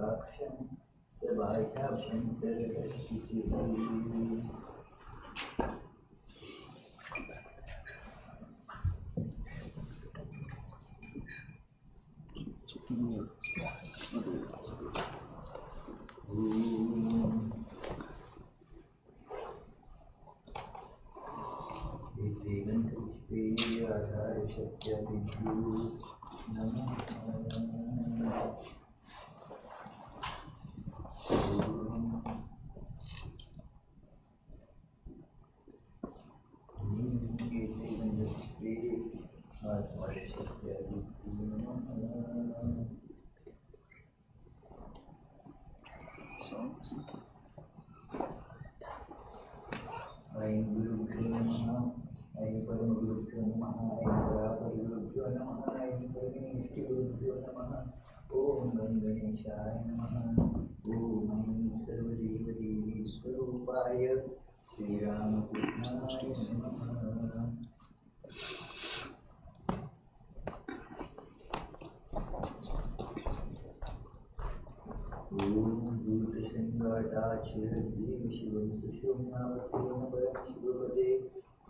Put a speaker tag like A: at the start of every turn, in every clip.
A: साक्षां सबाह्याभ्यन्तरस्थितिः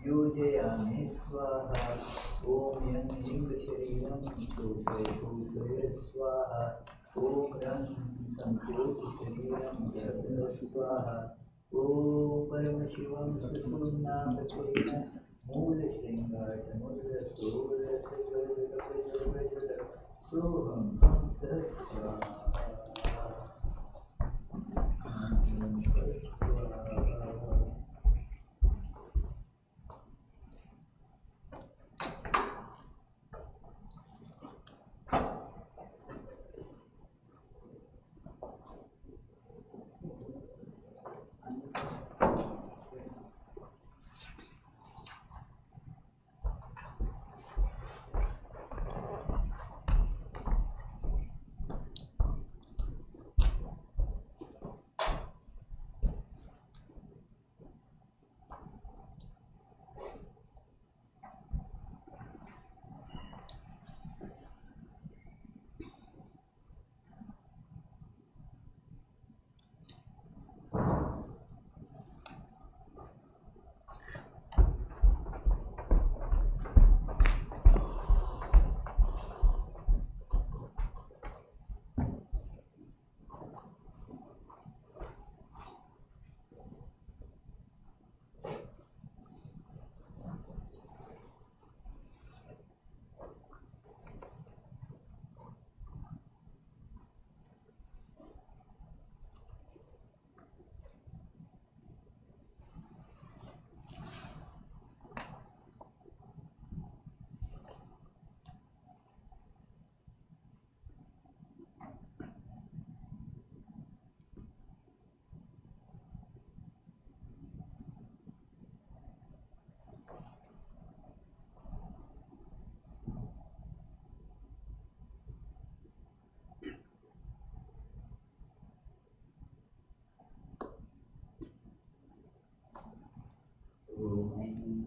A: योजयामि स्वाहा ओम यं लिंग शरीरं शोषय स्वाहा ओम रं संकोच शरीरं जगद स्वाहा ओम परम शिवं सुषुम्नापतेन मूल श्रृंगार समुद्र सोवर सोहं सहस्रा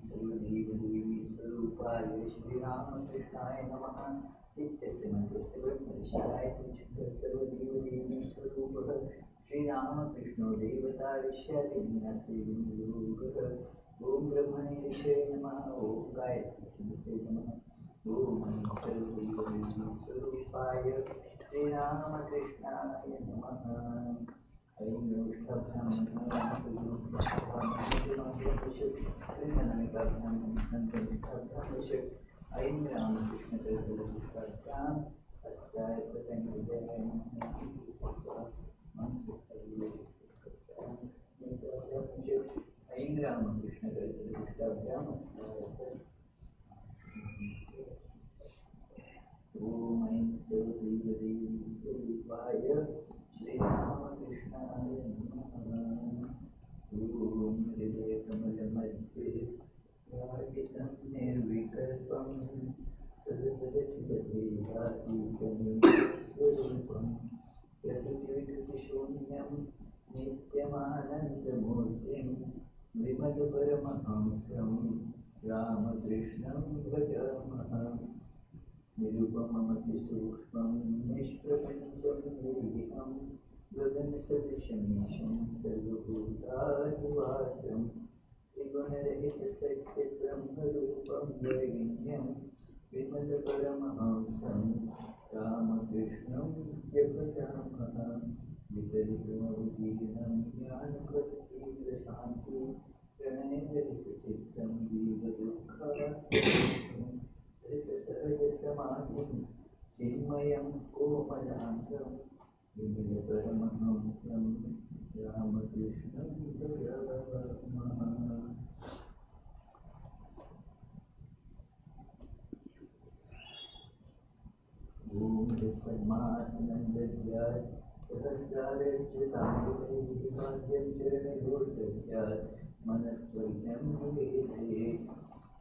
A: सर्वदेव देवी स्वरूपाय श्री राम कृष्णाय नमः नित्यस्य मंत्रस्य ब्रह्मर्षियाय सर्वदेव देवी स्वरूपः श्री राम कृष्णो देवता ऋष्यादिन्यासेविनियोगः ओम ब्रह्मणे ऋषये नमः ओम गायत्री नमः ओम सर्वदेव देवी स्वरूपाय श्री राम कृष्णाय नमः ओम ऐं सर्वदेवदेवी स्वरूपाय श्री रामकृष्णाय नमः। ओम हृदयकमलमध्ये व्यापितं निर्विकल्पं सदसदचिदेहातीतमेश्वरूपं प्रकृतिविकृतिशून्यं नित्यमानन्दमूर्तिं विमलपरमहंसं रामकृष्णं भजामः। निरुपममतिसूक्ष्मं निष्प्रपञ्चं वन्देऽहं गगनसदृशमीशं सर्वभूतादिवासं त्रिगुणरहितसच्चिद्ब्रह्मरूपं वरेण्यं विमलपरमहंसं रामकृष्णं जगदामः वितरितमवतीर्णं ज्ञानप्रतीव्रशान्ति प्रणयरहितचित्तं दीर्घदुःखासनं धृतसहजसमाधिं चिन्मयं कोमलाङ्गं विमलपरमहंसं रामकृष्णं भजामः। ॐ तत्पद्मासनं दद्यात् सहस्रारच्युताङ्गुलैः पाद्यं चरणयोर्दद्यात् मनस्त्वयं निवेदयेत्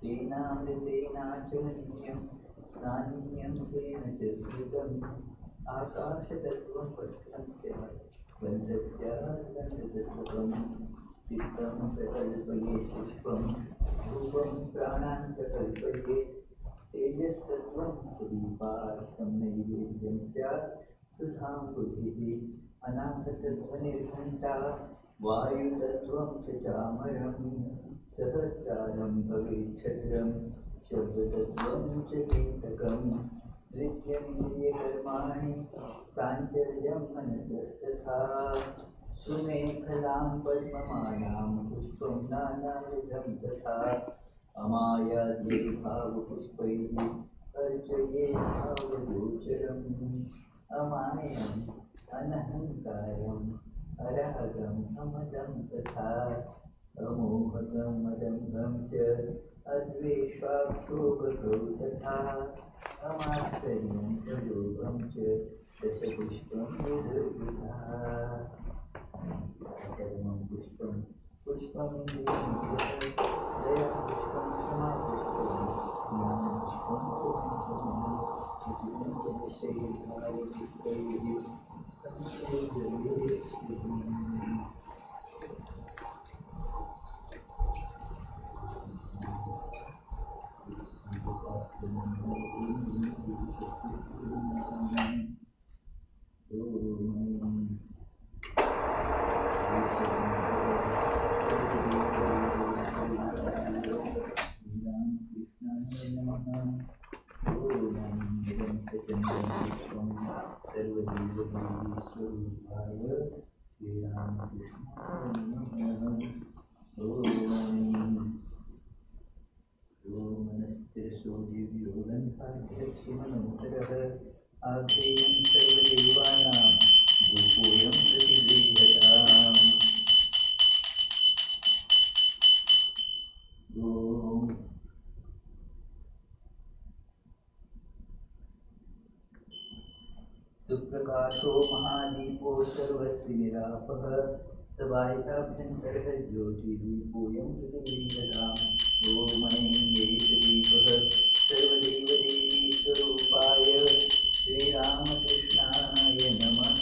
A: तेनामृतेनाचमनीयं स्नानीयं तेन च स्मृतम् आकाशतत्त्वं वस्त्रं स्यात् बन्धस्य गन्धतत्त्वं चित्तं प्रकल्पये पुष्पं रूपं प्राणान् प्रकल्पये तेजस्तत्त्वं दीपार्थं नैवेद्यं स्यात् सुधां बुद्धिः अनाहतध्वनिर्घण्टा वायुतत्त्वं च चामरं सहस्रारं भवेच्छत्रं शब्दतत्त्वं च गीतकं नृत्यमिन्द्रियकर्माणि चाञ्चल्यं मनसस्तथा सुमेखलां पद्ममालां पुष्पं नानाविधं तथा अमायाद्यै भावपुष्पैः अर्चये भावगोचरम् अमायम् अनहङ्कारम् अरागम् अमदं तथा अमोहकम् अदम्भं च अद्वेष्वाक्षोभगौ तथा अमात्सर्यं प्रलोभं च दशपुष्पं विदुर्वृथा सकर्मं पुष्पं पुष्पमिन्द्रियं दया पुष्पं क्षमा पुष्पं ज्ञानपुष्पं आग्नेयं सर्वदेवानां रूपोऽयं प्रतिगृह्यताम् ॐ सुप्रकाशो महादीपो सर्वस्विनिरापः सबाह्याभ्यन्तरः ज्योतिदीपोऽयं प्रतिगृह्यताम् ॐ मयेन्द्रेशदीपः सर्वदेवदेवी स्वरूपाय श्रीरामकृष्णाय नमः।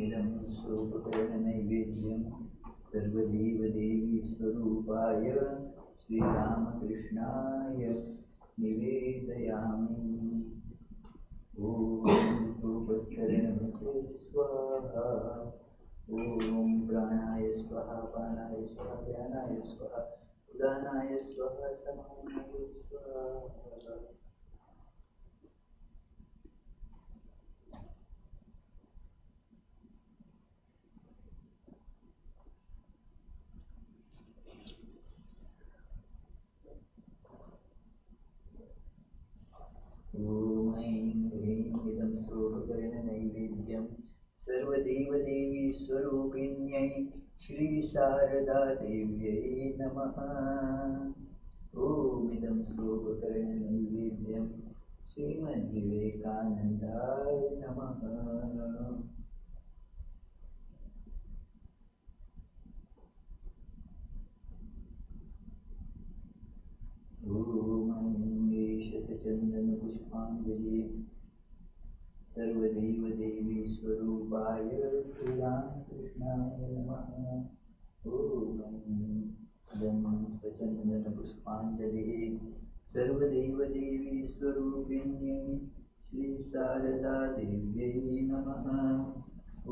A: इदं स्वोपकरणनैवेद्यं सर्वदेवदेवी स्वरूपाय श्रीरामकृष्णाय निवेदयामि। ॐ धूपस्तरणमसे स्वाहा। ॐ प्राणाय स्वाहा पानाय स्वाहा ध्यानाय स्वाहा उदानाय स्वाहा समानाय स्वाहा। ॐ ऐं ह्रीं इदं स्वोपकरणनैवेद्यं सर्वदेवदेवी स्वरूपिण्यै श्रीशारदादेव्यै नमः। ॐ इदं स्वोपकरणनैवेद्यं श्रीमद्विवेकानन्दाय नमः। पुष्पाञ्जलि सर्वदेव देवी स्वरूपाय श्रीरामकृष्णाय नमः। ॐ सचन्दन पुष्पाञ्जलिः सर्वदेव देवी स्वरूपिण्यै श्री शारदा देव्यै नमः। ॐ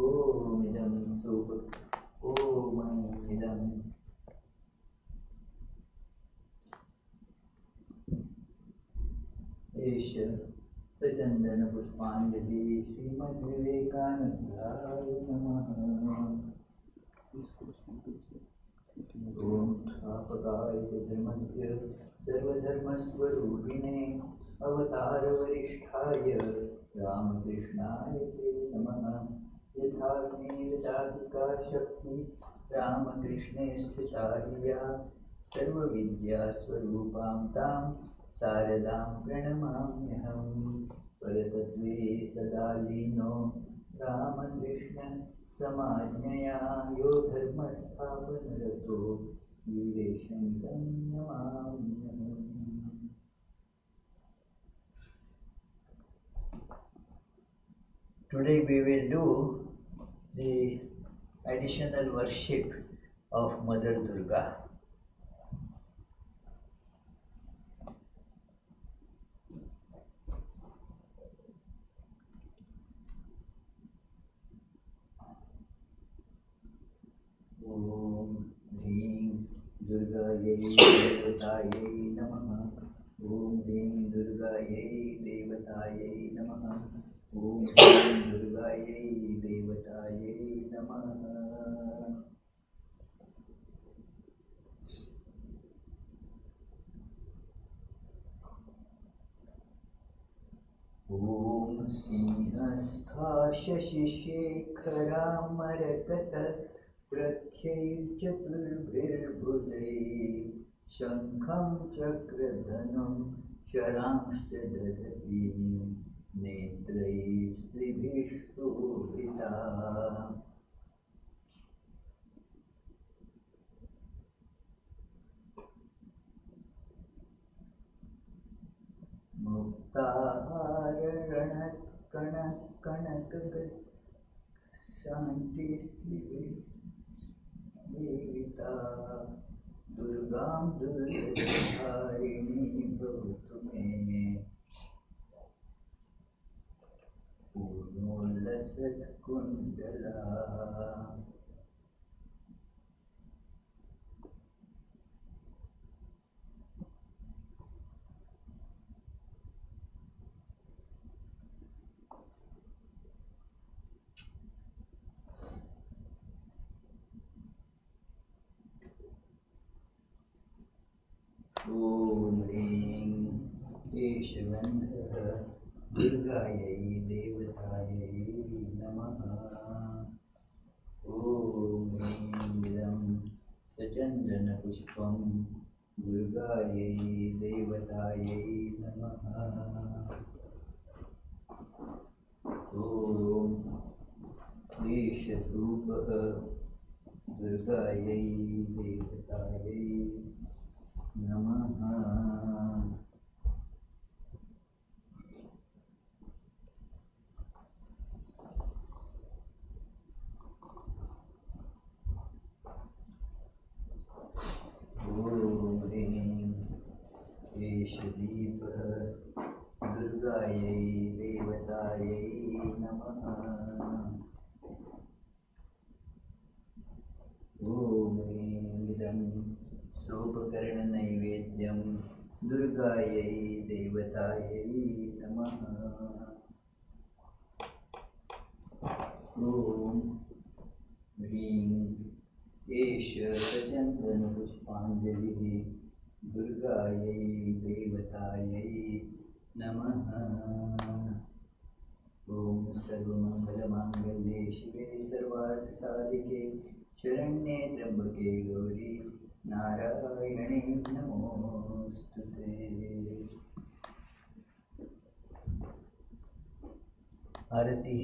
A: इदं एष सचन्दन पुष्पाञ्जलि श्रीमद्विवेकानन्दाय नमः। ॐ स्थापकाय धर्मस्य सर्वधर्मस्वरूपिणे अवतारवरिष्ठाय रामकृष्णाय ते नमः। यथाग्ने यथाधिका शक्ति रामकृष्णे स्थिता या सर्वविद्यास्वरूपां तां शारदां प्रणमाम्यहं। परतत्त्वे सदा लीनो रामकृष्ण समाज्ञया यो धर्मस्थापनरतो वीरेशं तं नमाम्यहम्। Today we will do the additional worship of Mother Durga. Om Dhim Durgaye Devataye Namaha. Om Dhim Durgaye Devataye Namaha. Om Dhim Durgaye Devataye Namaha. Om Sinhastha Shashishekara Marakata प्रत्यैर्चतुर्भिर्भुजैः शङ्खं चक्रधनुं शरांश्च दधति नेत्रैस्त्रिभिः Sobhita. मुक्ताहारणकणकगत् शान्तिस्त्रिभिः Devita. दुर्गां दुर्गतिहारिणी भवतु मे पूर्णोल्लसत्कुण्डला। ॐ ह्रीं केशगन्धः दुर्गायै देवतायै नमः। ॐ ह्रीं इदं सचन्दनपुष्पं दुर्गायै देवतायै नमः। ॐ केशधूपः दुर्गायै देवतायै नमः। ॐ ह्रीं केशदीपः दुर्गायै देवतायै नमः। ॐ ह्रीं इदं सोपकरणनैवेद्यं दुर्गायै देवतायै नमः। ॐ ह्रीं केशचन्दनपुष्पाञ्जलिः दुर्गायै देवतायै नमः। ॐ सर्वमङ्गलमाङ्गल्ये शिवे सर्वार्थसाधिके शरण्ये त्र्यम्बके गौरी नारायणे नमोस्तुते। आरती।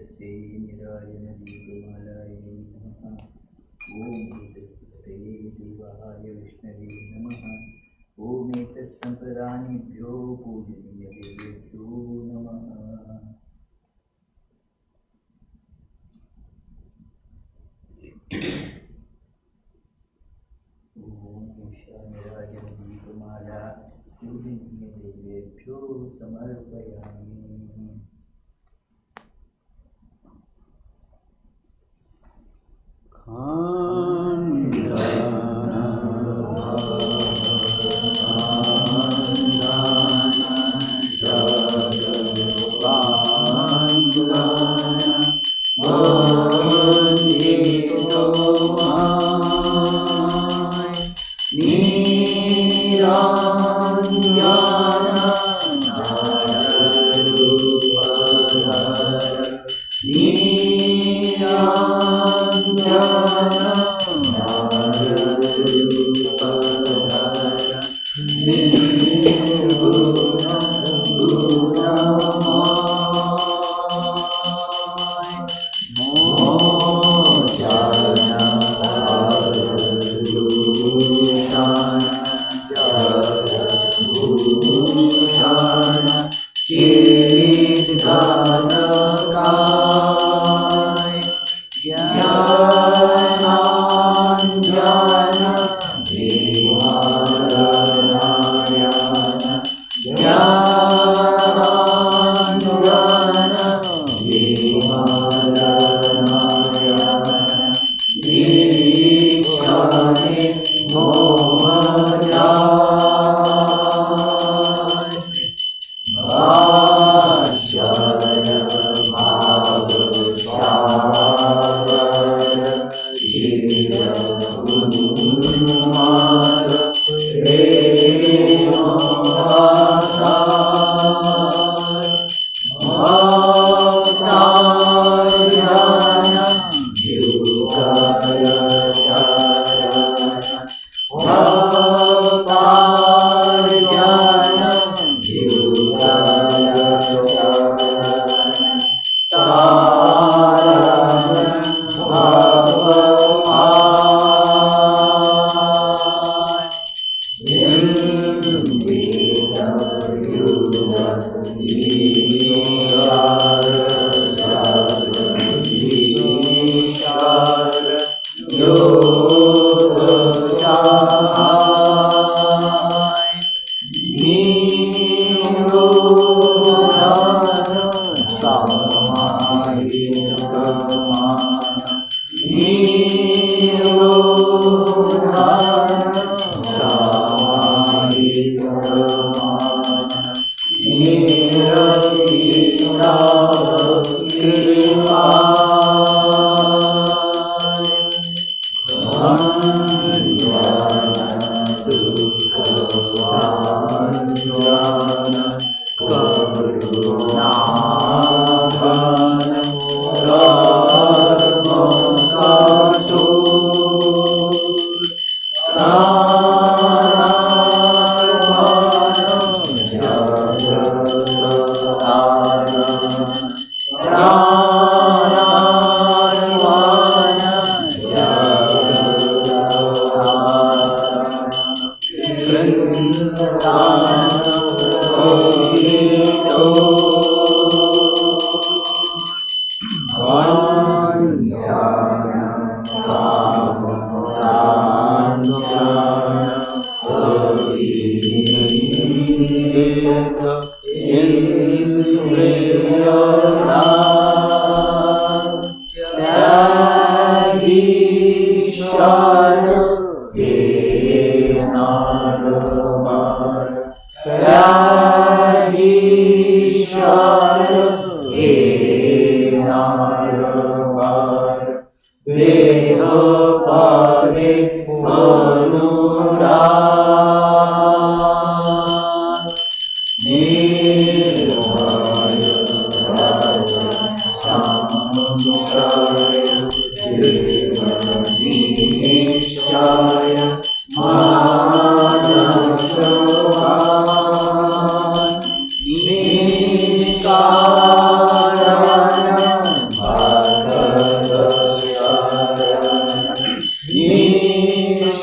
A: तस्यै निरायणदीपमालायै नमः। ॐ एतत्सते देवाय विष्णवे नमः। ॐ एतत्सम्प्रदानेभ्यो पूजनीयदेवेभ्यो नमः। ॐ ईशान्यराजदीपमाला पूजनीयदेवेभ्यो समर्पयामि।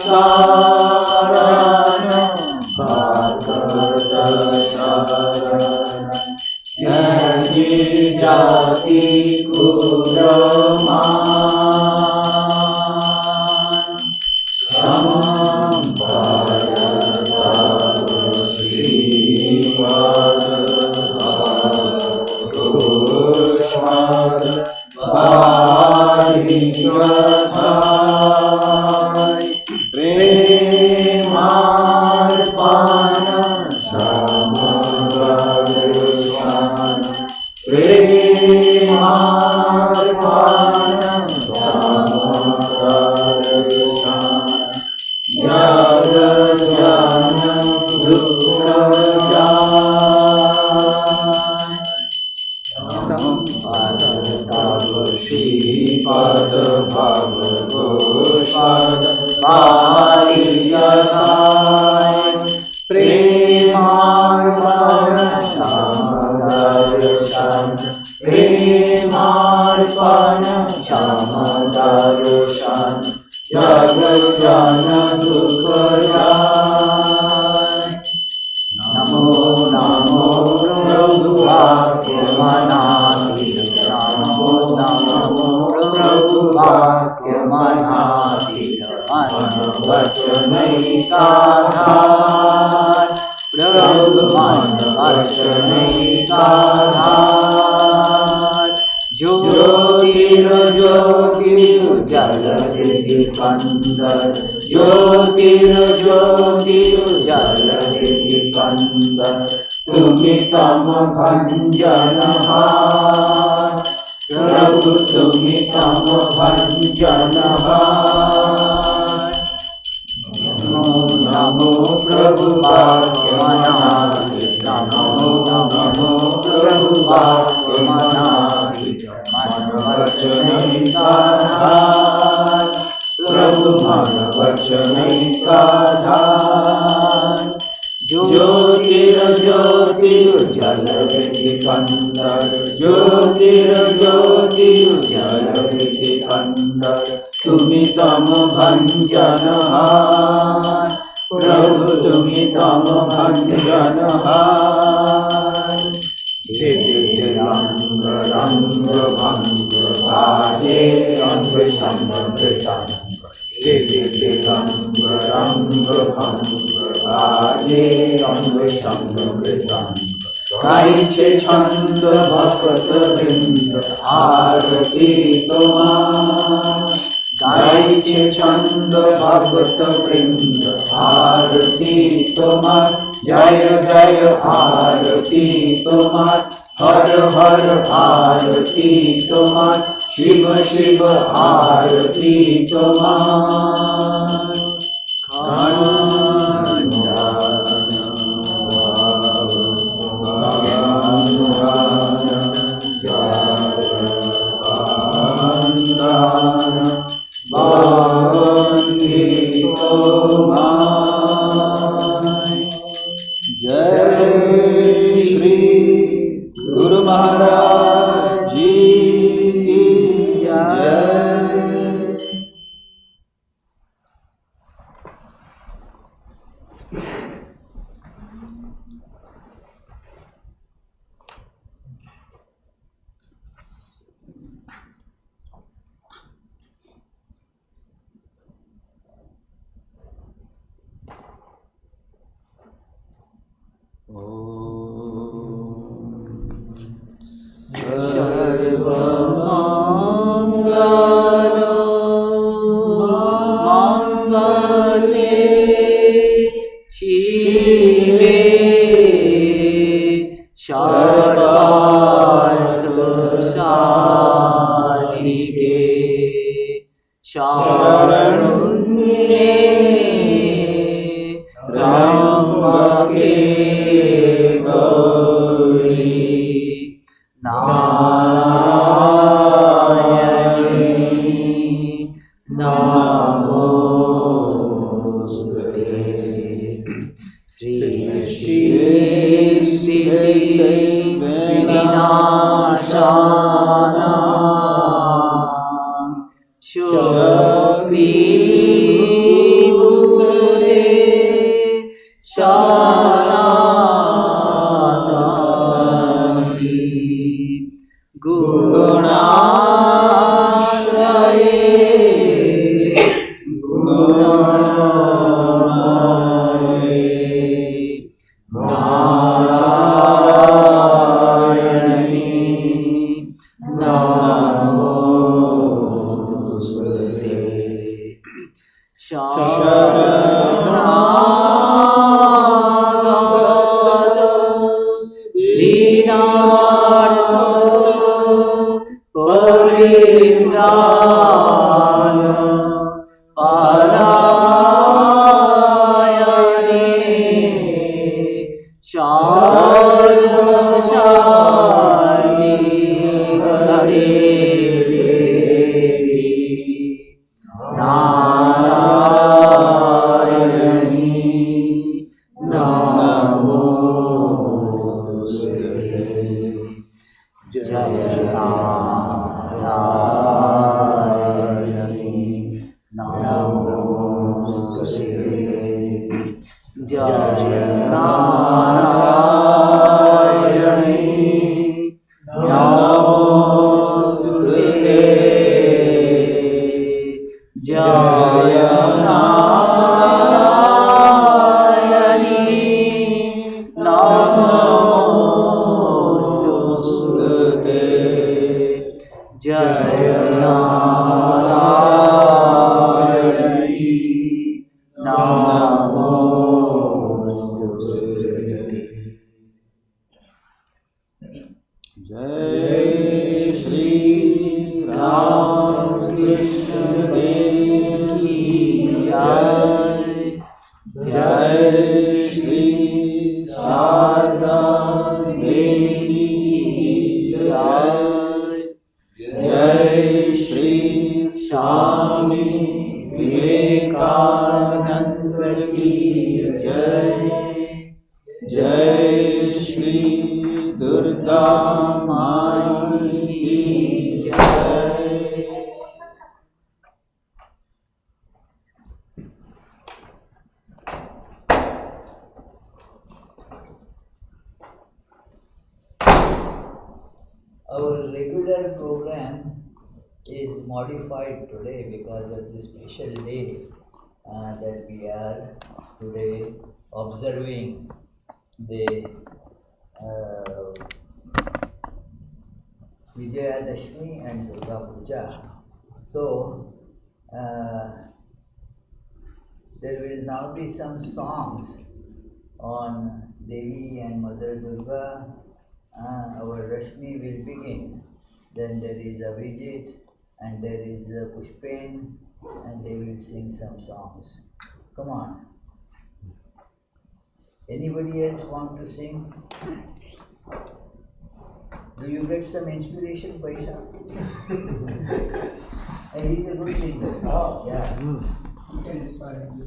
A: शरण भगत शरण जनि जाति कुलमान शंकर तव श्रीपद पुष्पद वारिकथाय प्रेमार्पण समदर्शन प्रेमार्पण समदर्शन जग जन दुख जाय संपद तव श्रीपद भगवोषद वारिकथाय प्रेमार्पण समदर्शन प्रेमार्पण समदर्शन जग जन दुख जाय नमो नमो प्रभु वाक्यमनाधीन नमो नमो प्रभु वाक्यमनाधीन मन वचनैकाधार प्रभु मन वचनैकाधार ज्योतिर्ज्योतिर्जलधि कंदर ज्योतिर्ज्योतिर्जलधि कंदर तुमि तम भंजनहार प्रभु तुमि तम भंजनहार नमो नमो प्रभु वाक्यमनाधीन नमो नमो प्रभु वाक्यमनाधीन मन वचनैकाधार प्रभु मन वचनैकाधार ज्योतिर्ज्योतिर्जलधि कंदर ज्योतिर्ज्योतिर्जलधि कंदर तुमि तम भंजनहार प्रभु तुमि तम भंजनहार दिव्य रंग रंग भंग बाजे अंग समृतांग दिव्य रंग रंग भंग बाजे अंग समृतांग गाइछे छंद भक्त वृंद आरती तुम्हार गाइछे छंद भक्त वृंद आरती तुम्हार जय जय आरती तुम्हार हर हर आरती तुम्हार शिव शिव आरती तुम्हार जय श्री गुरु महाराज जी की जय।
B: शरणागत दीनार्थ परित्राण परायणे सर्वशान्ति हरे देवी नारायणी नमोस्तुते जय नारायणी नमोस्तुते जय नारायणी नमोस्तुते जय नारायणी नमोस्तुते जय नारायणी नमोस्तुते। जय श्री राम कृष्ण देव की जय। जय श्री शारदा देवी की जय। जय श्री स्वामी विवेकानंद की जय। जय श्री दुर्गा माई की जय।
A: Our regular program is modified today because of this special day that we are today observing the Vijayadashmi and Durga Puja. So there will now be some songs on Devi and Mother Durga. Our Rashmi will begin. Then there is a Vijit and there is a Pushpen and they will sing some songs. Come on. Anybody else want to sing? Do you get some inspiration, Paisa? And he's a good singer. Oh, yeah. You can inspire me.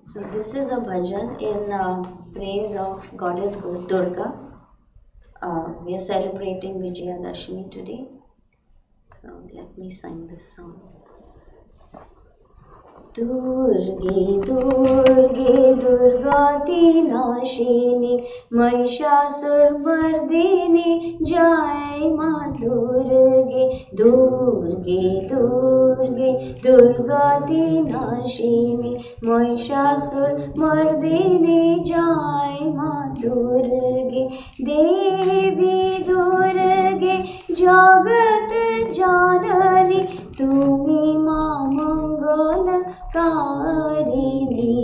C: So this is a bhajan in praise of Goddess Durga. We are celebrating Vijayadashmi today. So let me sing this song. दुर्गे दुर्गे दुर्गाति नाशिनी महिषासुरमर्दिनी जय माँ दुर्गे दुर्गे दुर्गे दुर्गाति नाशिनी महिषासुरमर्दिनी जय माँ दुर्गे देवी दुर्गे जगत जाननी तुम्ही माँ मंगल कारिणी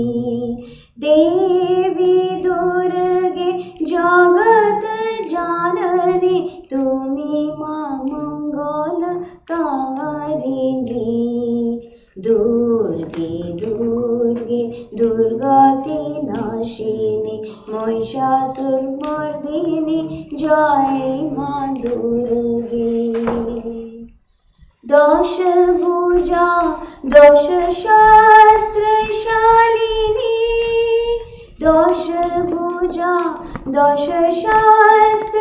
C: देवी दुर्गे जगत जाननी तुम्ही माँ मंगल कारिणी दुर्गे दुर्गे दुर्गाति नाशिनी महिषासुरमर्दिनी जय मां दुर्गे दश भुजा दश शास्त्रशालिनी दश भुजा दश शास्त्रशालिनी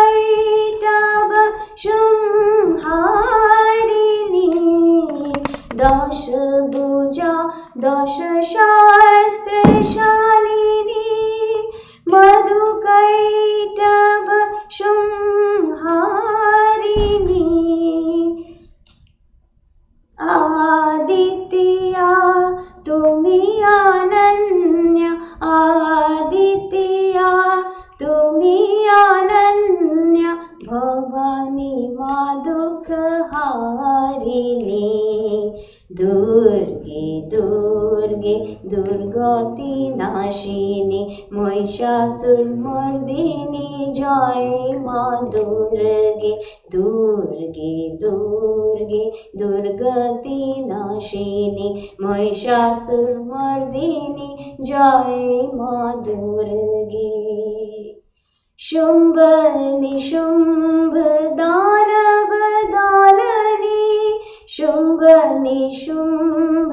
C: मधुकैटभ संहारिणी दश भुजा दश शास्त्रशालिनी मधुकैटभ संहारिणी आदित्या तुमी अनन्या आदित्या तुमी अनन्या भवानी मां दुःखहारिणी दुर्गे दुर्गे दुर्गति नाशिनी महिषासुरमर्दिनी जय मां दुर्गे दुर्गे दुर्गे दुर्गति नाशिनी महिषासुरमर्दिनी जय मां दुर्गे शुंभ निशुंभ दानव दालनी शुंभ निशुंभ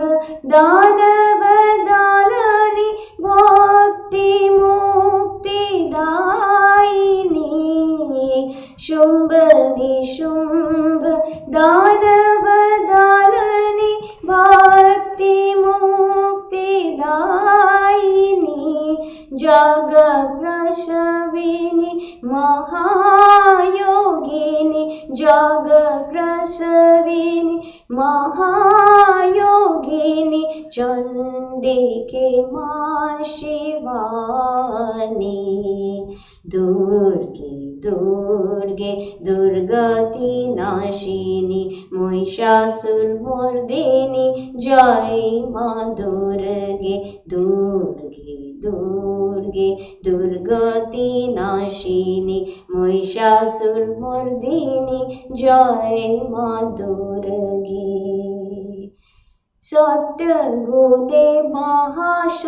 C: दानव दालनी भक्ति मुक्ति दायिनी शुंभ निशुंभ दानव दालनी भक्ति मुक्ति दायिनी जग प्रसविनी महायोगिनी जग प्रसविनी महायोगिनी चंडिके मां शिवानी दुर्गे दुर्गे दुर्गति नाशिनी महिषासुरमर्दिनी जय मां दुर्गे दुर्गे दुर्गे दुर्गति नाशिनी महिषासुरमर्दिनी जय मां दुर्गे सत्यगुणे महासरस्वती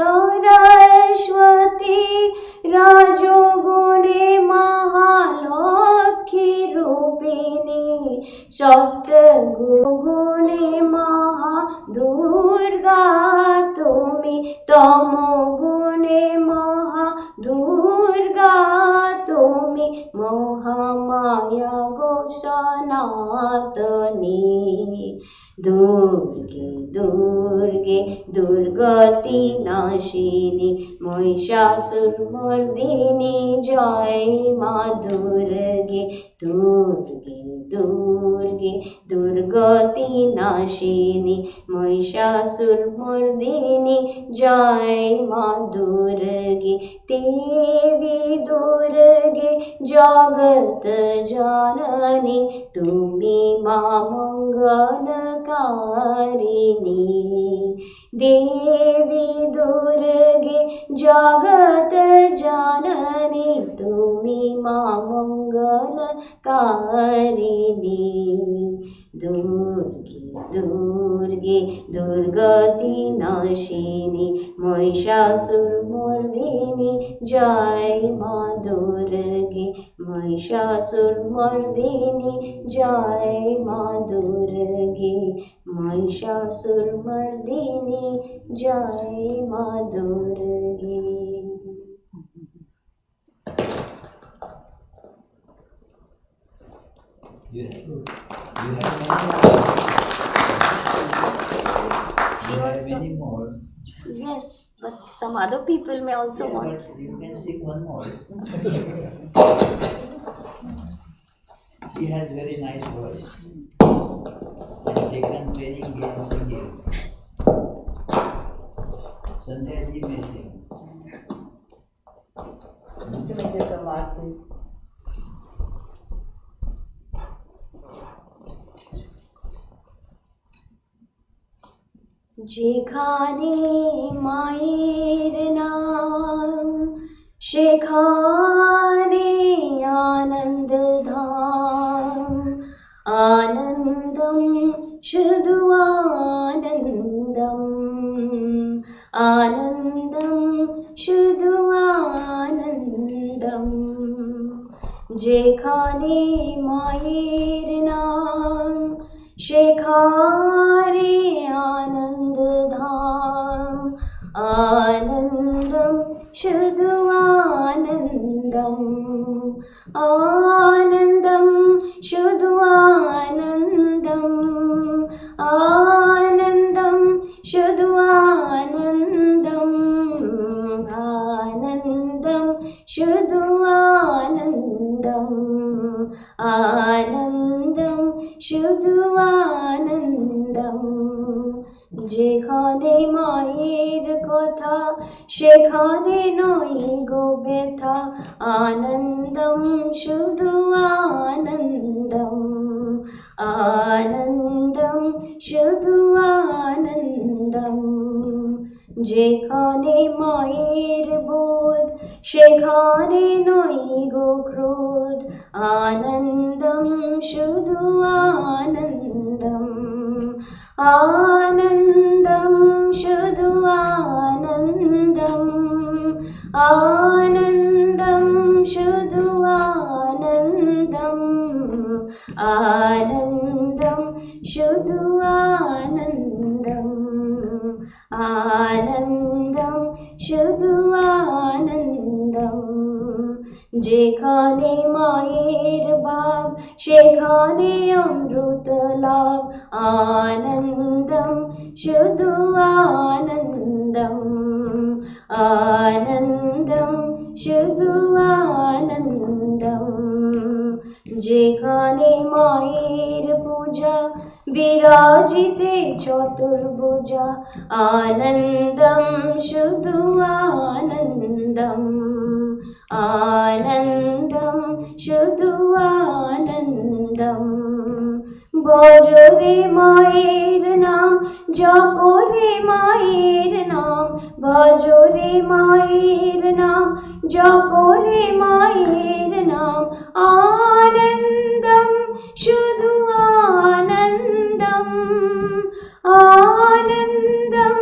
C: राजोगुणे महालक्ष्मी रूपिणी सत्यगुणे महादुर्गा तुमी तमोगुणे महादुर्गा तुमी महामाया गो सनातनी दुर्गे दुर्गे दुर्गति नाशिनी महिषासुरमर्दिनी जय मां दुर्गे दुर्गे दुर्गे दुर्गति नाशिनी महिषासुरमर्दिनी जय मां दुर्गे देवी दुर्गे जगत जननी तुमी मां मंगलकारिणी देवी दुर्गे जगत जननी तुमी मां मंगलकारिणी दुर्गे दुर्गे दुर्गति नाशिनी महिषासुरमर्दिनी जय मां दुर्गे महिषासुरमर्दिनी जय मां दुर्गे महिषासुरमर्दिनी जय मां दुर्गे
A: You have many more.
C: Yes, but some other people may also
A: Yeah,
C: want.
A: but you can sing one more. She has very nice voice. And taken training in singing. Sandhya ji may sing.
C: যেখানে মায়ের নাম সেখানে আনন্দ ধাম আনন্দম শুধু আনন্দম Anandam Shuddhu Anandam যেখানে মায়ের নাম সেখানে আনন্দ ধাম আনন্দম শুধু আনন্দম আনন্দম শুধু আনন্দম আনন্দম শুধু আনন্দম আনন্দম শুধু আনন্দম আনন্দম শুধু আনন্দম যেখানে মায়ের কথা সেখানে নয় গো ব্যথা আনন্দম শুধু আনন্দম আনন্দম শুধু আনন্দম যেখানে মায়ের বোধ সেখানে নয় গো ক্রোধ আনন্দম শুধু আনন্দম আনন্দম শুধু আনন্দম আনন্দম শুধু আনন্দম আনন্দম শুধু আনন্দম আনন্দম শুধু আনন্দম যেখানে মায়ের ভাব সেখানে অমৃত লাভ আনন্দম শুধু আনন্দম আনন্দম শুধু আনন্দম যেখানে মায়ের পূজা বিরাজিতে চতুর্ভুজা আনন্দম শুধু আনন্দম আনন্দম শুধু আনন্দম ভজরে মায়ের নাম জপরে মায়ের নাম ভজরে মায়ের নাম জপরে মায়ের নাম আনন্দম শুধু আনন্দম আনন্দম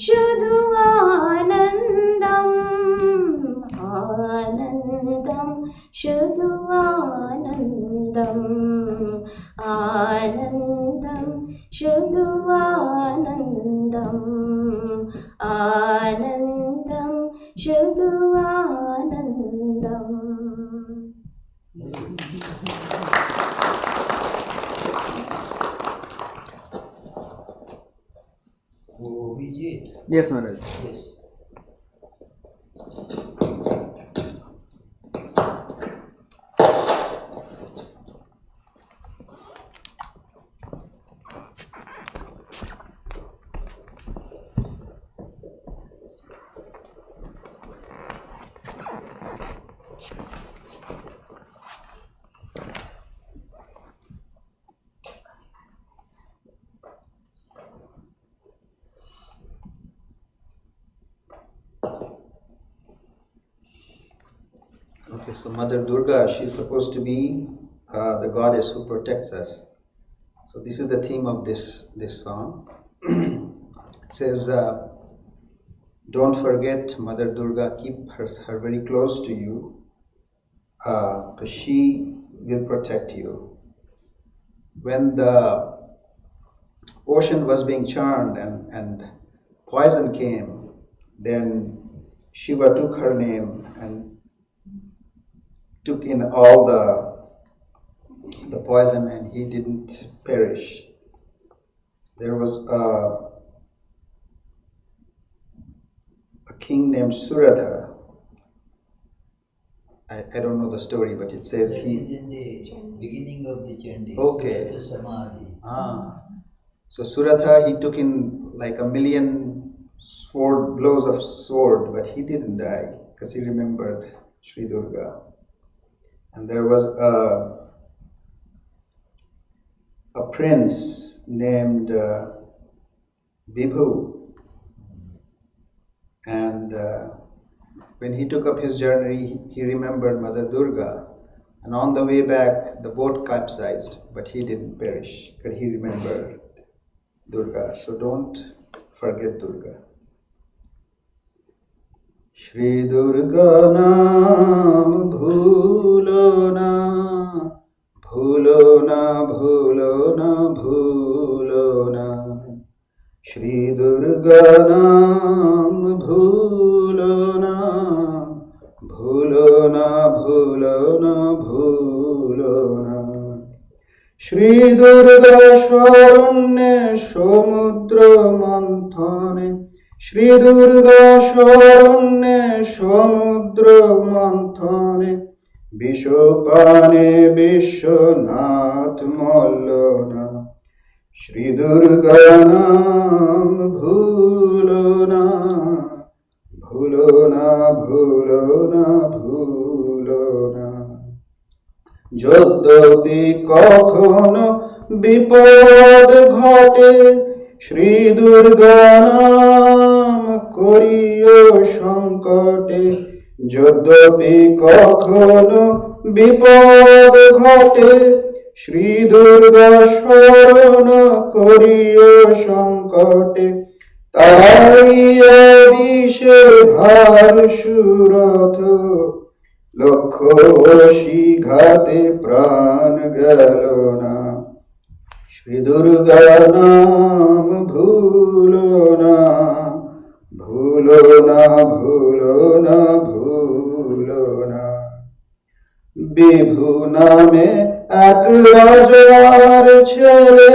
C: শুধু আনন্দম আনন্দম শুধু আনন্দম আনন্দম শুধু আনন্দম আনন্দম শুধু আনন্দম
A: Vijit.
B: Yes, Maharaj.
A: Yes.
B: Okay, so Mother Durga, she's supposed to be the goddess who protects us. So this is the theme of this song. It says, don't forget Mother Durga, keep her very close to you, because she will protect you. When the ocean was being churned and poison came, then Shiva took her name and took in all the poison, and he didn't perish. There was a king named Suratha. I don't know the story, but it says
A: That
B: he...
A: is in the beginning of the Chandi.
B: Okay.
A: Suratha Samadhi.
B: So Suratha, he took in like 1,000,000 blows of sword, but he didn't die because he remembered Sri Durga. And there was a prince named Vibhu, and when he took up his journey, he remembered Mother Durga, and on the way back the boat capsized, but he didn't perish because he remembered Durga. So don't forget Durga. Shri Durga naam bhulo na, bhulo na, bhulo na, bhulo na. Shri Durga naam bhulo na, bhulo na, bhulo na, bhulo na. Shri Durga Sharanye Samudra Manthane, Shri Durga Sharanye Samudra Manthane, Vishopane Vishwanath Mallana. Shri Durga naam bhulo na, bhulo na, bhulo na, bhulo na. যদ্যপি কখনো বিপদ ঘটে শ্রী দুর্গা নাম করিও সংকটে যদ্যপি কখনো বিপদ ঘটে শ্রী দুর্গা শরণ করিও সংকটে তারাইয়া বিষের ভার সুরথ লক্ষ ঘাতে প্রাণ গেল না শ্রী দুর্গা নাম ভুলো না ভুলো না ভুলো না ভুলো না বিভু নামে এক রাজার ছেলে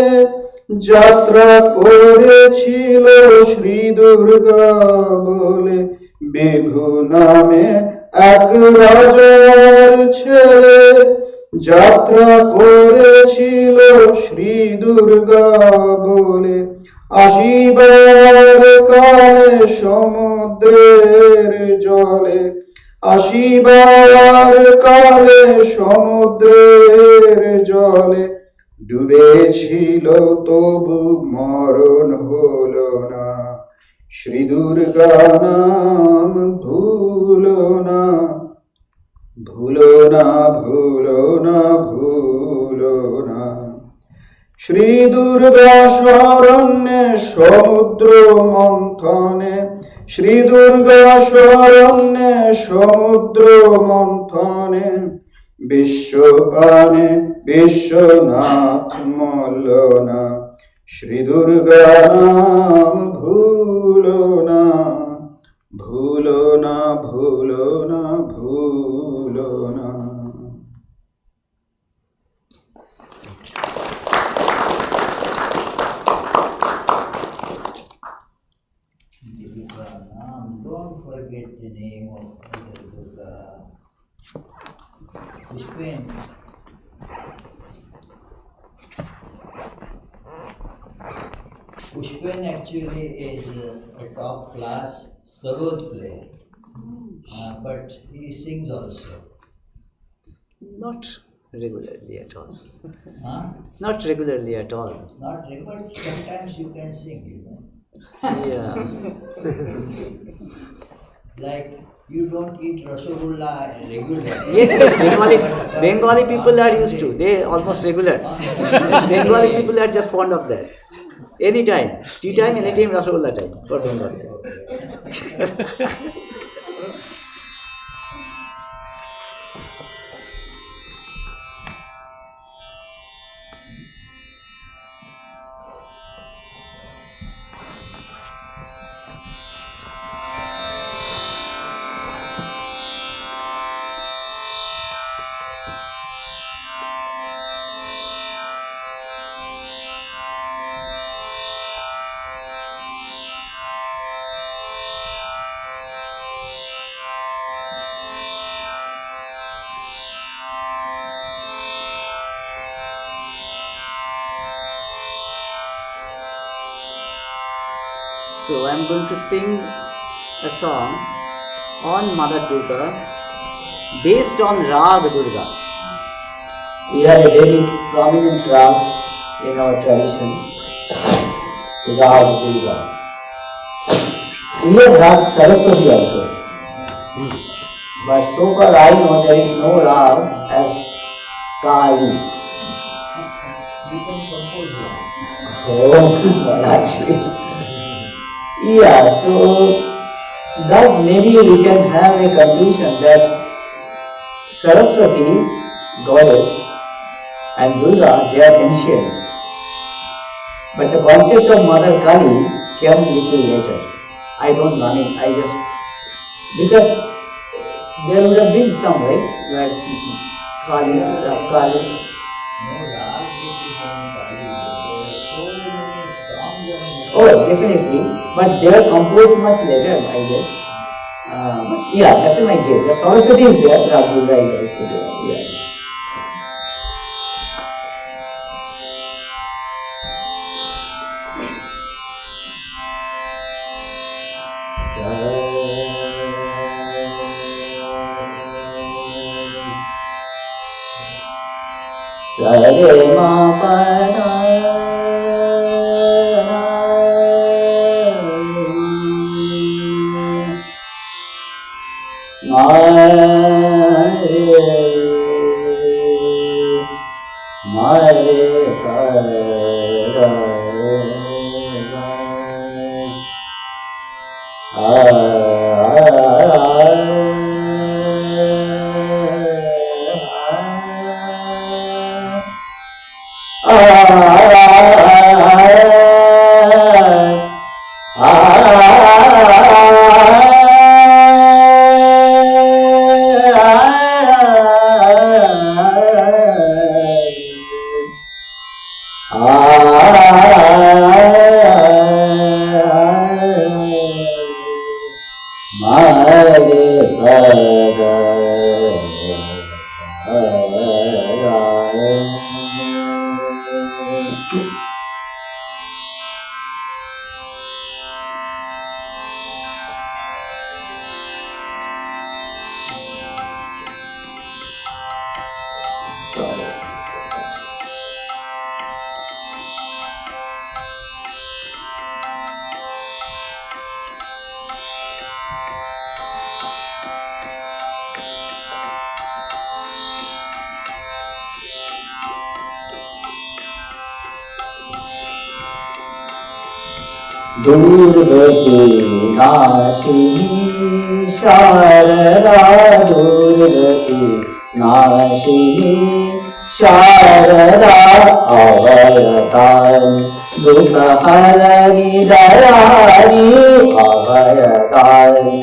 B: যাত্রা করেছিল শ্রী দুর্গা বলে বিভু নামে এক রাজার ছেলে যাত্রা করেছিল শ্রী দুর্গা বলে আসিবার কালে সমুদ্রের জলে আসিবার কালে সমুদ্রের জলে ডুবেছিল তবু মরণ হলো না শ্রী দুর্গা নাম ভুলো না ভুলো না ভুলো না ভুলো না শ্রী দুর্গা শরণ্যে সমুদ্র মন্থনে শ্রী দুর্গা শরণ্যে সমুদ্র মন্থনে বিশ্বপানে বিশ্বনাথ মল্লনা শ্রী দুর্গা নাম ভুলো না ভুলো না ভুলো না ভুলো না
A: Don't forget the name of Mother Durga. Pushpin. Pushpin actually is a top class sarod player, but he sings also.
D: Not regularly at all.
A: Huh?
D: Not regularly at all.
A: Not regular, sometimes you can sing, you know.
D: Yeah.
A: Like you don't eat rasagulla regularly.
D: Yes, Bengali people are used to. They almost regular. Bengali people are just fond of that. Anytime, tea time, anytime, Rasagula time for Bengali. So I am going to sing a song on Mother Durga based on Rag Durga. We have a very prominent Rag in our tradition, it's Rag Durga. We have Rag Saraswati also, but so far I know there is no Rag as Kali.
A: You can compose one.
D: Oh, that's it. Yeah, so Thus, maybe we can have a conclusion that Saraswati, goddess, and Durga, they are ancient. But the concept of Mother Kali came little later. I just, because there would have been some, right? Like Kali.
A: No, Rag is Kali. There are so many songs on
D: Oh, definitely. But they were composed much later, I guess. But yeah, that's my guess. The Saraswati is there, Rag Durga is also there. Yeah. Sare ma pa Mare Durgati Nashini Sharada Durgati Nashini Sharada Avayatani Dukhaharani Dayani Avayatani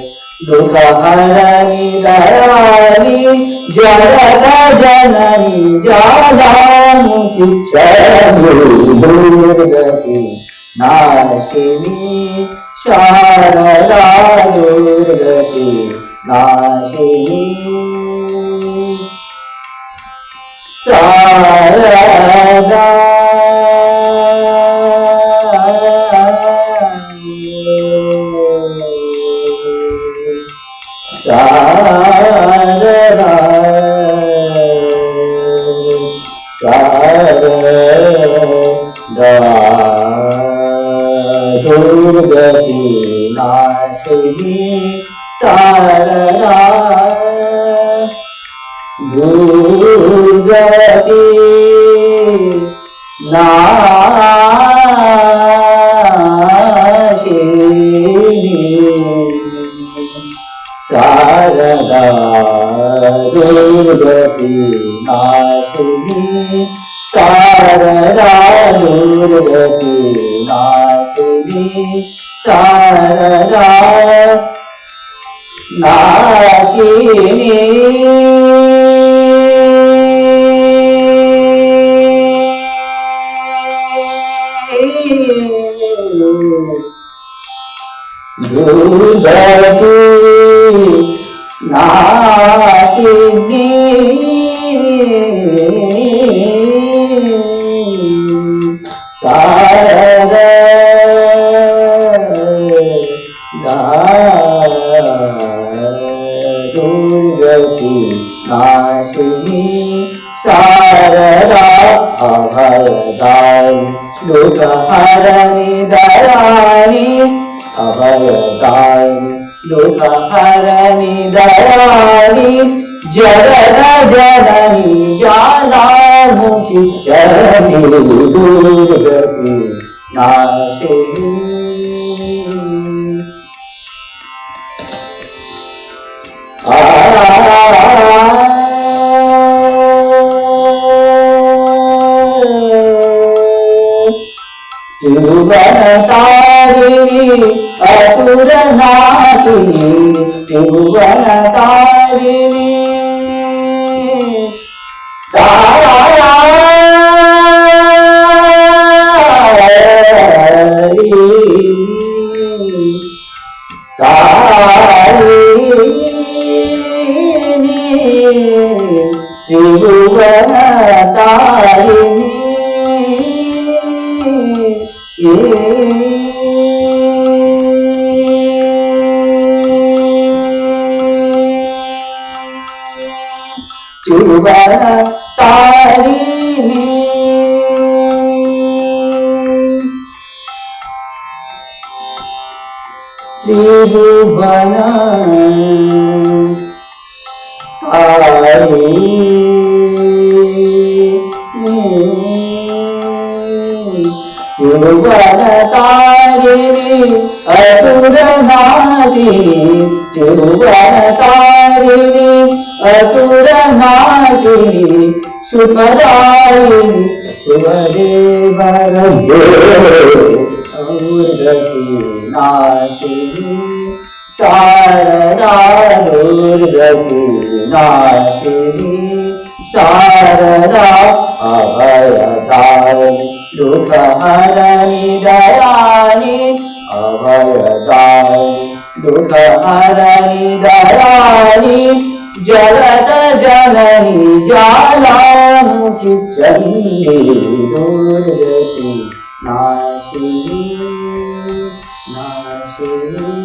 D: Dukhaharani Dayani Jarada Janani Jadamukhi Chani Durgati Nashini Sharada Durgati Nashini Sarada Durgati Nashini Sarada Durgati Nashini Sarada Durgati Nashini Sarada Durgati Nashini Sarada Durgati Nashini Sarada Durgati Nashini Sarada Abhayadani Dukhaharani Dayani Abhayadani Dukhaharani Dayani Jarada Janani Janamukhi Chani Durgati Nashini त्रिभुवनतारिणी असुरनाशिनी त्रिभुवनतारिणी त्रिभुवनतारिणी असुरनाशिनी त्रिभुवनतारिणी असुरनाशिनी सुखदायिनी सुवदेवरभ्यो नाशिनी Sharda दुर्गति नाशिनी शारदा अभयदायिनी दुःखहरणी दयानि अभयदायिनी दुःखहरणी दयानि जगत जननी ज्वालामुखी चण्डी दुर्गति नाशिनी नाशिनी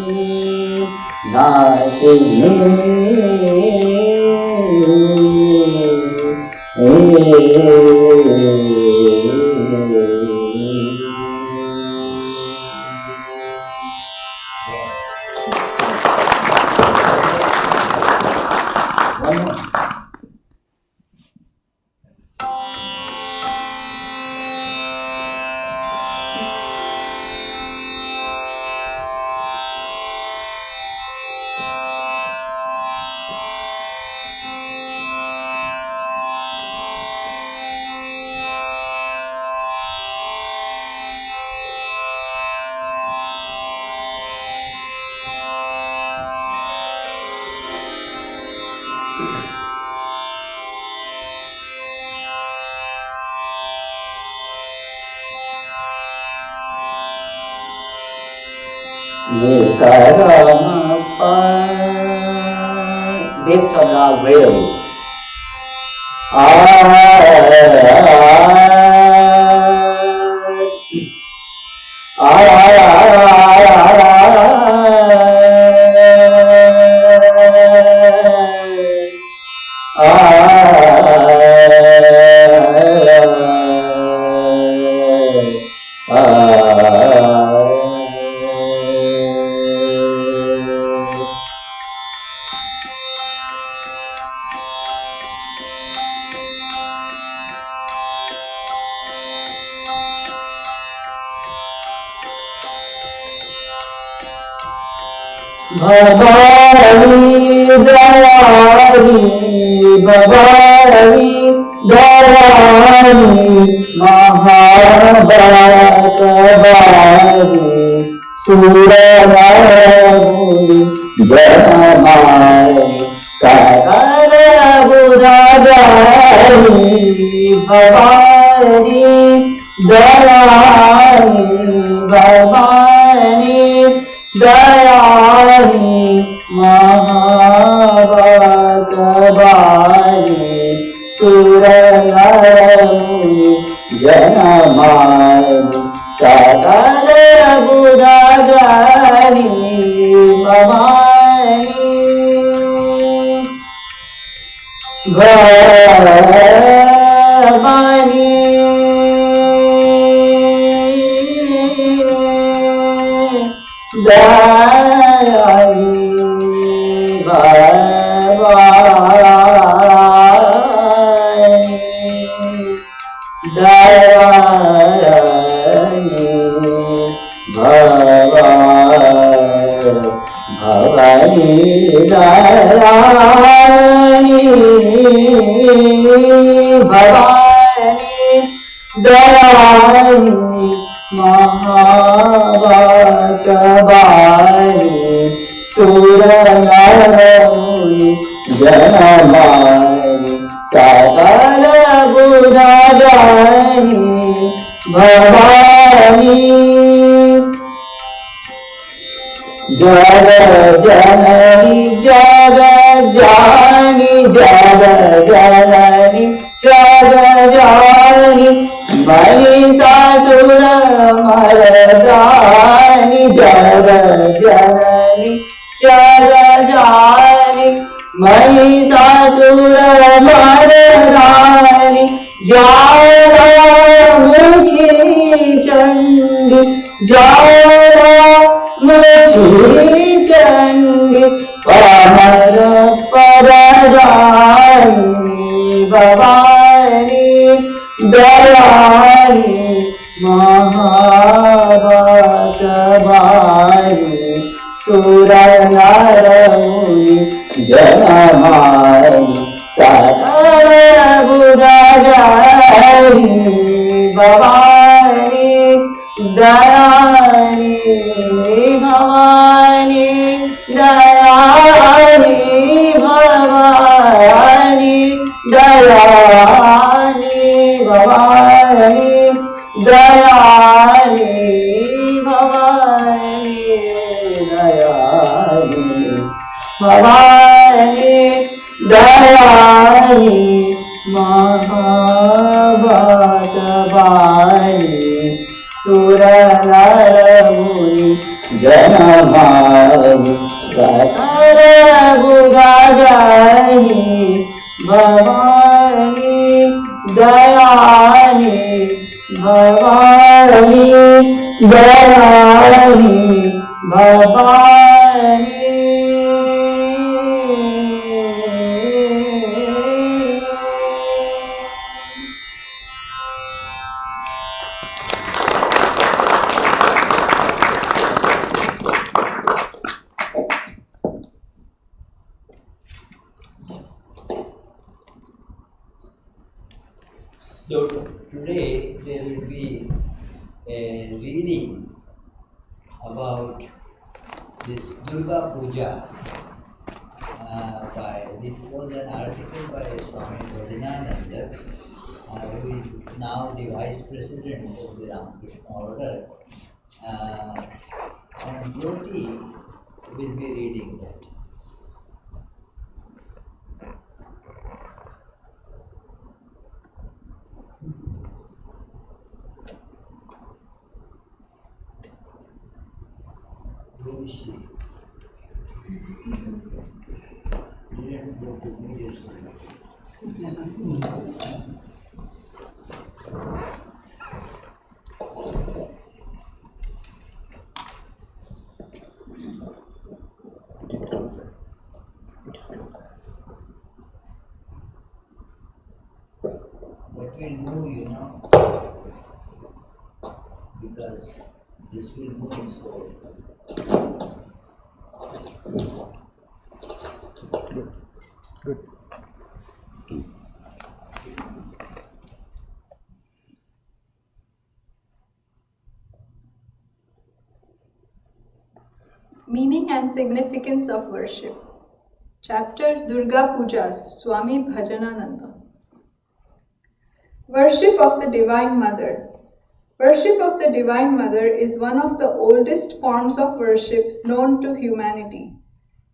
D: based on our will. Bhavani दयानी भवानी दयानी महाभारतवादी सूरनारी जनमाय सकल बुधागारी भवानी दयानी भवानी दयानी महाभारतवादी सूरनारी जनमाय सकल बुधागारी भवानी भवानी दयानी भवानी दयानी भवानी
A: दयानी भवानी दयानी महावाकवानी सुर नर मुनि जनमानी सकल गुणगानी भवानी जग जननी जग जानी जग जननी जग जानी महिषासुर मर्दानी जग जननी जग जानी महिषासुर मर्दानी ज्वालामुखी चंडी ज्वालामुखी चंडी पहर परदानी भवानी दयानी महावाकवानी सुर नर मुनि जनमानी सकल गुणगानी भवानी दयानी भवानी दयानी भवानी दयानी भवानी दयानी भवानी दयानी भवानी दयानी महावाकवानी सुर नर मुनि जनमानी सकल गुणगानी भवानी दयानी भवानी दयानी Bhavani So today there will be a reading about this Durga Puja. This was an article by Swami Vedanta, who is now the Vice President of the Ramakrishna Order, and Jyoti will be reading that. Where is she? Didn't go to media school. But we'll move, because this will move so.
B: Good.
E: Meaning and significance of worship. Chapter Durga Puja, Swami Bhajanananda. Worship of the Divine Mother. Worship of the Divine Mother is one of the oldest forms of worship known to humanity.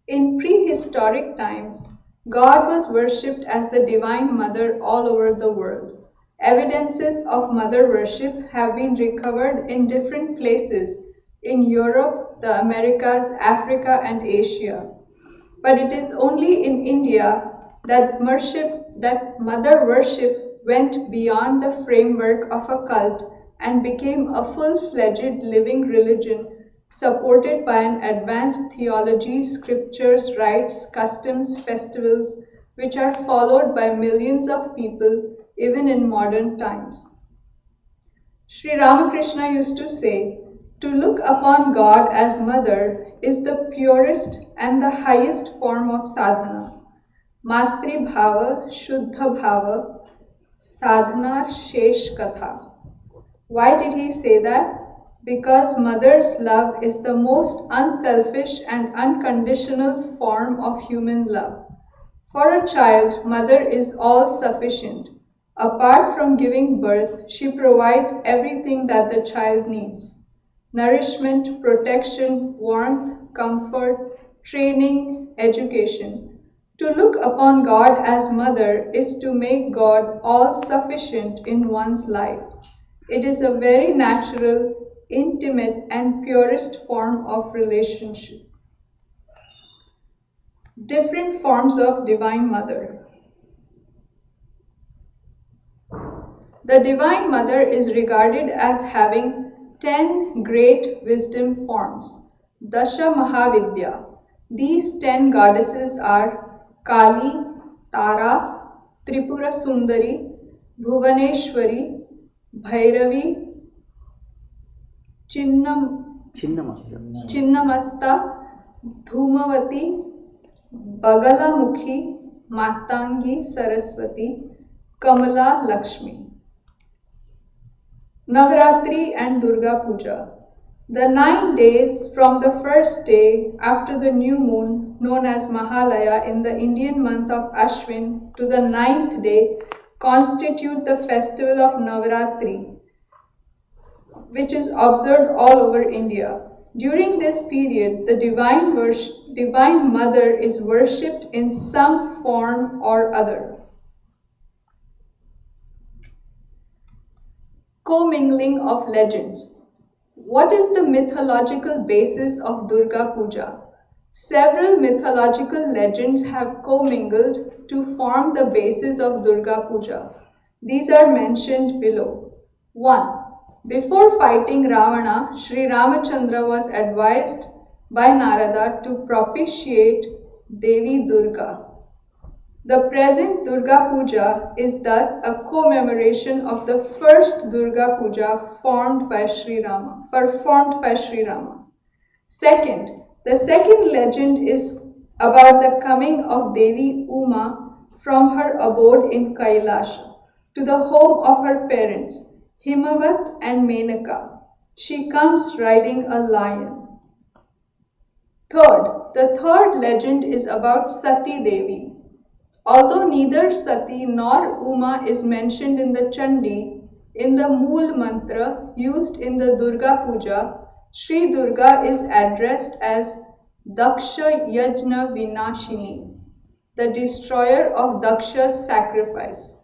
E: In prehistoric times, God was worshipped as the Divine Mother all over the world. Evidences of mother worship have been recovered in different places in Europe, the Americas, Africa, and Asia. But it is only in India that mother worship went beyond the framework of a cult and became a full-fledged living religion supported by an advanced theology, scriptures, rites, customs, festivals, which are followed by millions of people even in modern times. Sri Ramakrishna used to say, To look upon God as mother is the purest and the highest form of sadhana. Matri bhava, shuddha bhava, sadhana shesh katha. Why did he say that? Because mother's love is the most unselfish and unconditional form of human love. For a child, mother is all sufficient. Apart from giving birth, she provides everything that the child needs: nourishment, protection, warmth, comfort, training, education. To look upon God as mother is to make God all sufficient in one's life. It is a very natural, intimate, and purest form of relationship. Different forms of Divine Mother. The Divine Mother is regarded as having 10 great wisdom forms, Dasha Mahavidya. These 10 goddesses are Kali, Tara, Tripura Sundari, Bhuvaneshwari, Bhairavi, Chinnamasta, Dhumavati, Bagalamukhi, Matangi Saraswati, Kamala Lakshmi. Navratri and Durga Puja. The 9 days from the first day after the new moon, known as Mahalaya in the Indian month of Ashwin, to the 9th day constitute the festival of Navratri, which is observed all over India. During this period, the Divine Mother is worshipped in some form or other. Commingling of legends. What is the mythological basis of Durga Puja? Several mythological legends have commingled to form the basis of Durga Puja. These are mentioned below. 1. Before fighting Ravana, Sri Ramachandra was advised by Narada to propitiate Devi Durga. The present Durga Puja is thus a commemoration of the first Durga Puja performed by Sri Rama. Second, the second legend is about the coming of Devi Uma from her abode in Kailasha to the home of her parents, Himavat and Menaka. She comes riding a lion. Third, the third legend is about Sati Devi. Although neither Sati nor Uma is mentioned in the Chandi, in the Mool mantra used in the Durga Puja, Sri Durga is addressed as Daksha Yajna Vinashini, the destroyer of Daksha's sacrifice.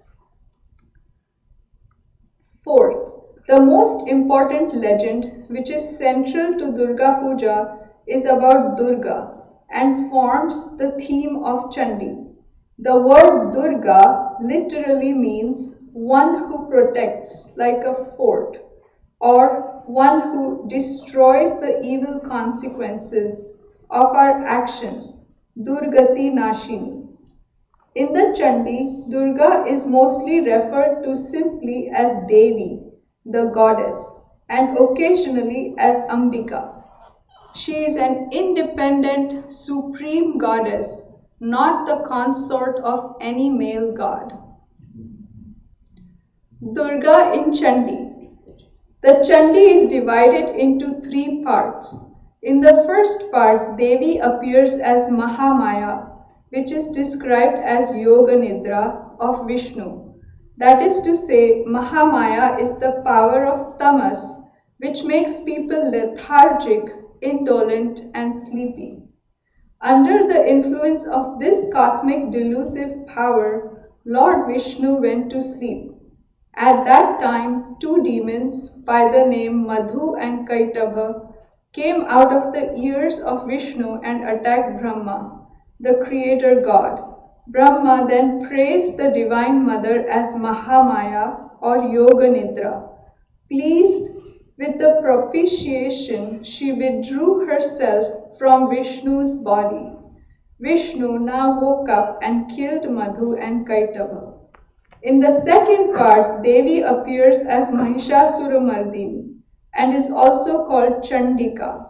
E: Fourth, the most important legend, which is central to Durga Puja, is about Durga and forms the theme of Chandi. The word Durga literally means one who protects, like a fort, or one who destroys the evil consequences of our actions, Durgati Nashini. In the Chandi, Durga is mostly referred to simply as Devi, the goddess, and occasionally as Ambika. She is an independent, supreme goddess, not the consort of any male god. Durga in Chandi. The Chandi is divided into 3 parts. In the first part, Devi appears as Mahamaya, which is described as Yoga Nidra of Vishnu. That is to say, Mahamaya is the power of tamas, which makes people lethargic, indolent, and sleepy. Under the influence of this cosmic delusive power, Lord Vishnu went to sleep. At that time, 2 demons by the name Madhu and Kaitava came out of the ears of Vishnu and attacked Brahma, the creator god. Brahma then praised the Divine Mother as Mahamaya or Yoga Nidra. Pleased with the propitiation, she withdrew herself from Vishnu's body. Vishnu now woke up and killed Madhu and Kaitava. In the second part, Devi appears as Mahishasuramardini and is also called Chandika.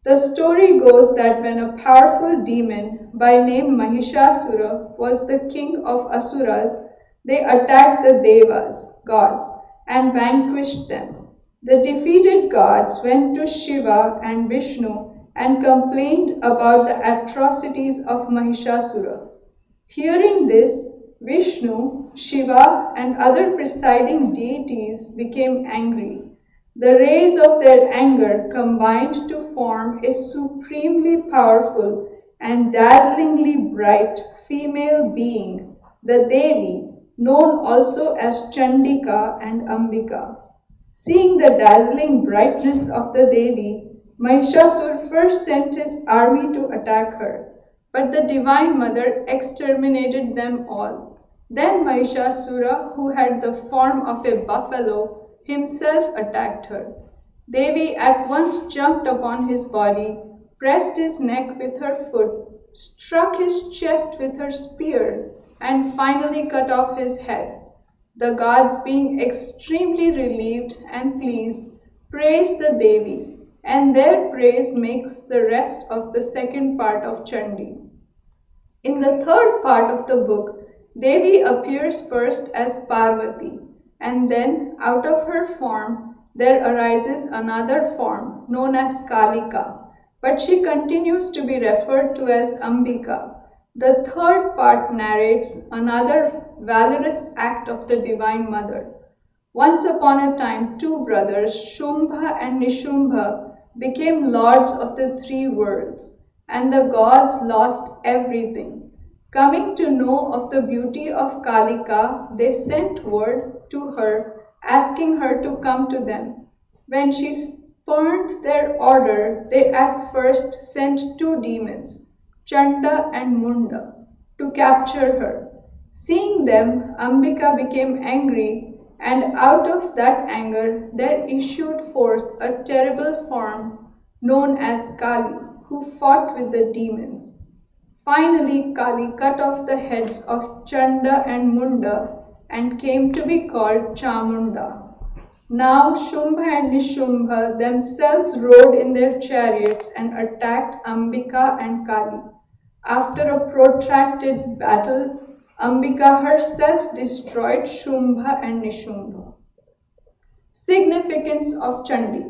E: The story goes that when a powerful demon by name Mahishasura was the king of Asuras, they attacked the Devas, gods, and vanquished them. The defeated gods went to Shiva and Vishnu and complained about the atrocities of Mahishasura. Hearing this, Vishnu, Shiva, and other presiding deities became angry. The rays of their anger combined to form a supremely powerful and dazzlingly bright female being, the Devi, known also as Chandika and Ambika. Seeing the dazzling brightness of the Devi, Mahishasur first sent his army to attack her, but the Divine Mother exterminated them all. Then Mahishasura, who had the form of a buffalo, himself attacked her. Devi at once jumped upon his body, pressed his neck with her foot, struck his chest with her spear, and finally cut off his head. The gods, being extremely relieved and pleased, praised the Devi, and their praise makes the rest of the second part of Chandi. In the third part of the book, Devi appears first as Parvati, and then out of her form there arises another form known as Kalika, but she continues to be referred to as Ambika. The third part narrates another valorous act of the Divine Mother. Once upon a time, two brothers, Shumbha and Nishumbha, became lords of the three worlds, and the gods lost everything. Coming to know of the beauty of Kalika, they sent word to her, asking her to come to them. When she spurned their order, they at first sent two demons, Chanda and Munda, to capture her. Seeing them, Ambika became angry, and out of that anger there issued forth a terrible form known as Kali, who fought with the demons. Finally, Kali cut off the heads of Chanda and Munda and came to be called Chamunda. Now Shumbha and Nishumbha themselves rode in their chariots and attacked Ambika and Kali. After a protracted battle, Ambika herself destroyed Shumbha and Nishumbha. Significance of Chandi.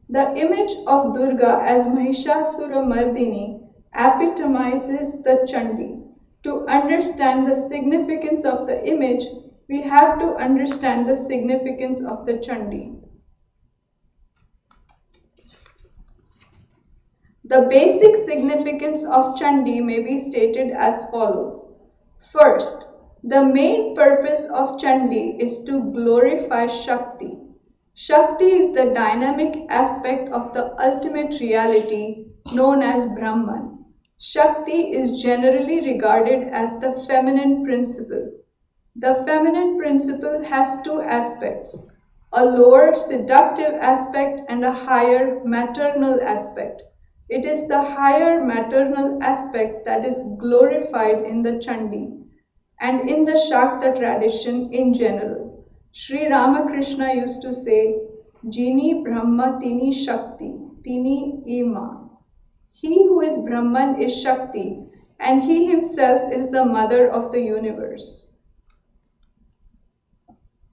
E: The image of Durga as Mahishasura Mardini epitomizes the Chandi. To understand the significance of the image, we have to understand the significance of the Chandi. The basic significance of Chandi may be stated as follows. First, the main purpose of Chandi is to glorify Shakti. Shakti is the dynamic aspect of the ultimate reality known as Brahman. Shakti is generally regarded as the feminine principle. The feminine principle has two aspects, a lower seductive aspect and a higher maternal aspect. It is the higher maternal aspect that is glorified in the Chandi and in the Shakta tradition in general. Sri Ramakrishna used to say, Jini Brahma Tini Shakti, Tini Ima. He who is Brahman is Shakti, and he himself is the mother of the universe.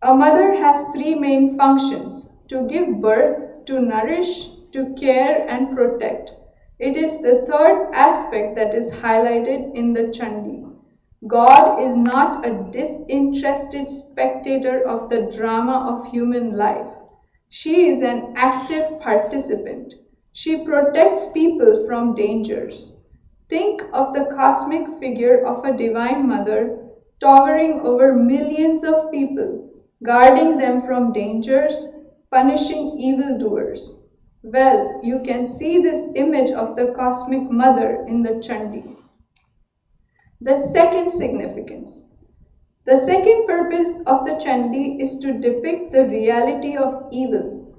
E: A mother has three main functions: to give birth, to nourish, to care and protect. It is the third aspect that is highlighted in the Chandi. God is not a disinterested spectator of the drama of human life. She is an active participant. She protects people from dangers. Think of the cosmic figure of a Divine Mother towering over millions of people, guarding them from dangers, punishing evildoers. Well, you can see this image of the Cosmic Mother in the Chandi. The second significance. The second purpose of the Chandi is to depict the reality of evil.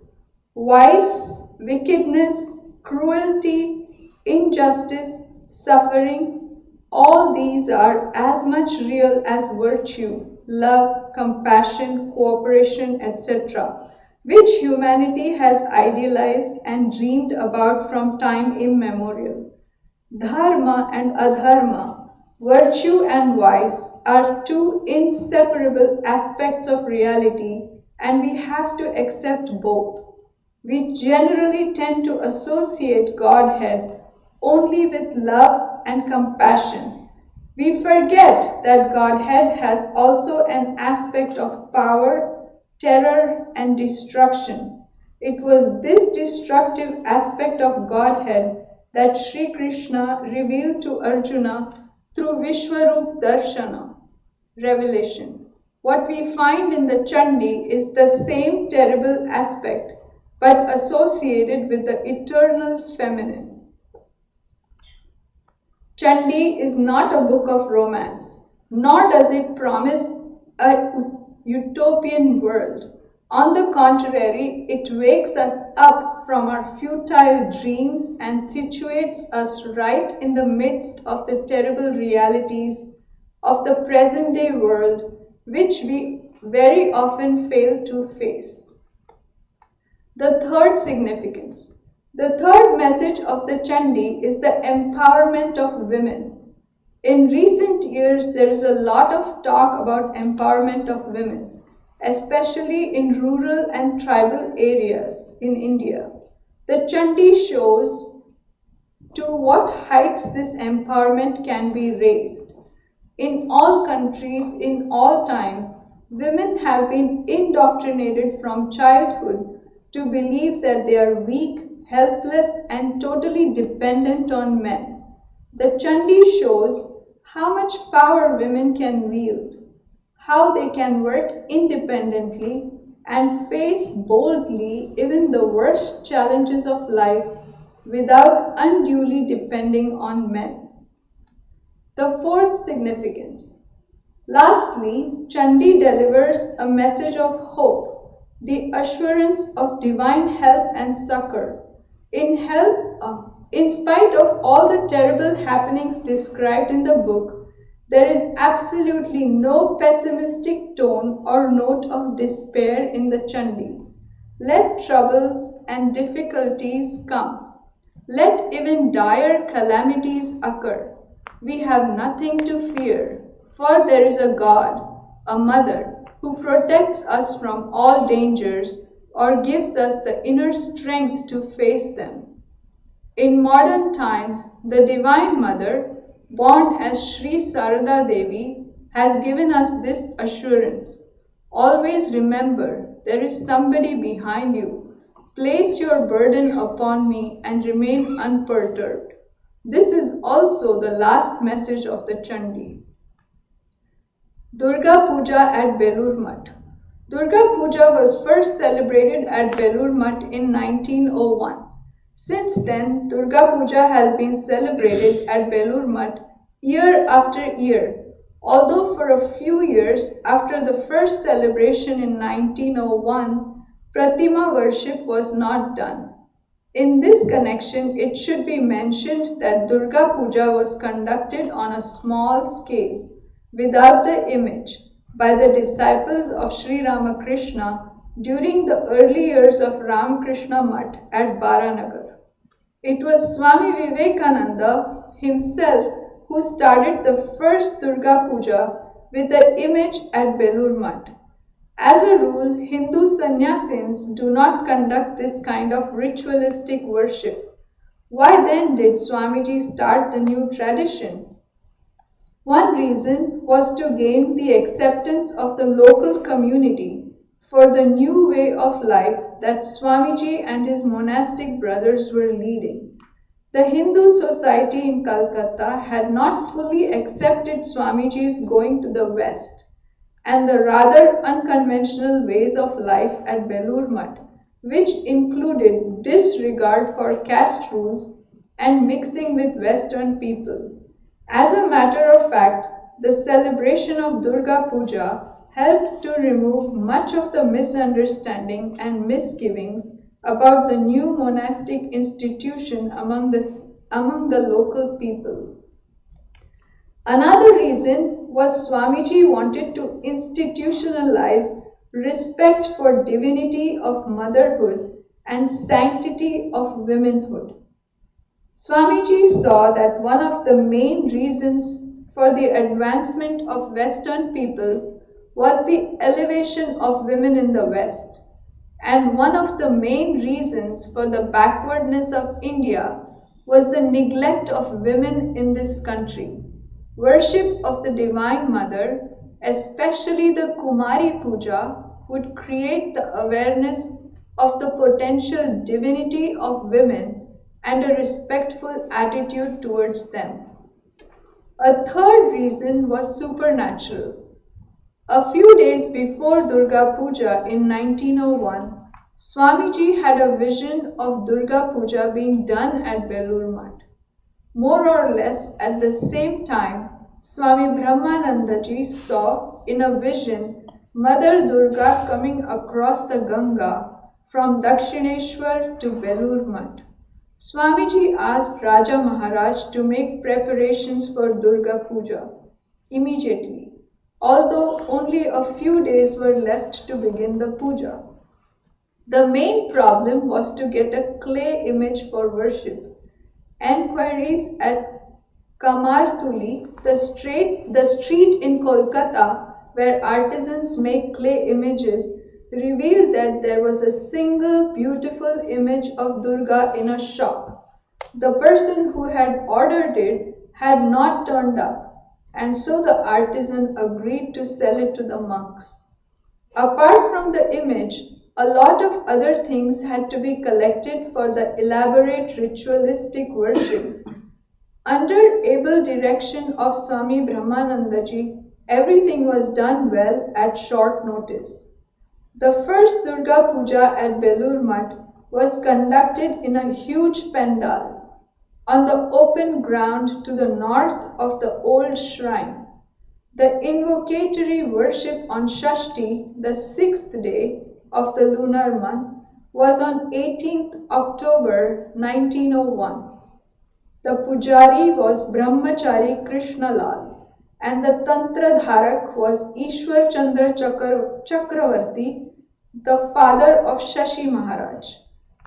E: Vice, wickedness, cruelty, injustice, suffering, all these are as much real as virtue, love, compassion, cooperation, etc. which humanity has idealized and dreamed about from time immemorial. Dharma and adharma, virtue and vice, are two inseparable aspects of reality, and we have to accept both. We generally tend to associate Godhead only with love and compassion. We forget that Godhead has also an aspect of power, terror, and destruction. It was this destructive aspect of Godhead that Sri Krishna revealed to Arjuna through Vishwarup Darshana, revelation. What we find in the Chandi is the same terrible aspect, but associated with the eternal feminine. Chandi is not a book of romance, nor does it promise a utopian world. On the contrary, it wakes us up from our futile dreams and situates us right in the midst of the terrible realities of the present day world, which we very often fail to face. The third significance. The third message of the Chandi is the empowerment of women. In recent years, there is a lot of talk about empowerment of women, especially in rural and tribal areas in India. The Chandi shows to what heights this empowerment can be raised. In all countries, in all times, women have been indoctrinated from childhood to believe that they are weak, helpless, and totally dependent on men. The Chandi shows how much power women can wield, how they can work independently and face boldly even the worst challenges of life without unduly depending on men. The fourth significance. Lastly, Chandi delivers a message of hope, the assurance of divine help and succor. In spite of all the terrible happenings described in the book, there is absolutely no pessimistic tone or note of despair in the Chandi. Let troubles and difficulties come. Let even dire calamities occur. We have nothing to fear, for there is a God, a mother, who protects us from all dangers or gives us the inner strength to face them. In modern times, the Divine Mother, born as Sri Sarada Devi, has given us this assurance. Always remember, there is somebody behind you. Place your burden upon me and remain unperturbed. This is also the last message of the Chandi. Durga Puja at Belur Math. Durga Puja was first celebrated at Belur Math in 1901. Since then, Durga Puja has been celebrated at Belur Math year after year, although for a few years after the first celebration in 1901, Pratima worship was not done. In this connection, it should be mentioned that Durga Puja was conducted on a small scale, without the image, by the disciples of Sri Ramakrishna during the early years of Ramakrishna Math at Baranagar. It was Swami Vivekananda himself who started the first Durga Puja with the image at Belur Math. As a rule, Hindu sannyasins do not conduct this kind of ritualistic worship. Why then did Swamiji start the new tradition? One reason was to gain the acceptance of the local community for the new way of life that Swamiji and his monastic brothers were leading. The Hindu society in Calcutta had not fully accepted Swamiji's going to the West and the rather unconventional ways of life at Belur Math, which included disregard for caste rules and mixing with Western people. As a matter of fact, the celebration of Durga Puja helped to remove much of the misunderstanding and misgivings about the new monastic institution among the local people. Another reason was Swamiji wanted to institutionalize respect for divinity of motherhood, and sanctity of womanhood. Swamiji saw that one of the main reasons for the advancement of Western people was the elevation of women in the West, and one of the main reasons for the backwardness of India was the neglect of women in this country. Worship of the Divine Mother, especially the Kumari Puja, would create the awareness of the potential divinity of women and a respectful attitude towards them. A third reason was supernatural. A few days before Durga Puja in 1901, Swamiji had a vision of Durga Puja being done at Belur Math. More or less at the same time, Swami Brahmanandaji saw in a vision Mother Durga coming across the Ganga from Dakshineshwar to Belur Math. Swamiji asked Raja Maharaj to make preparations for Durga Puja immediately, although only a few days were left to begin the puja. The main problem was to get a clay image for worship. Enquiries at Kamartuli, the street in Kolkata where artisans make clay images, revealed that there was a single beautiful image of Durga in a shop. The person who had ordered it had not turned up, and so the artisan agreed to sell it to the monks. Apart from the image, a lot of other things had to be collected for the elaborate ritualistic worship. Under able direction of Swami Brahmanandaji, everything was done well at short notice. The first Durga Puja at Belur Math was conducted in a huge pandal on the open ground to the north of the old shrine. The invocatory worship on Shashti, the 6th day of the lunar month, was on 18th October 1901. The pujari was Brahmachari Krishnalal, and the Tantra Dharak was Ishwar Chandra Chakravarti, the father of Shashi Maharaj.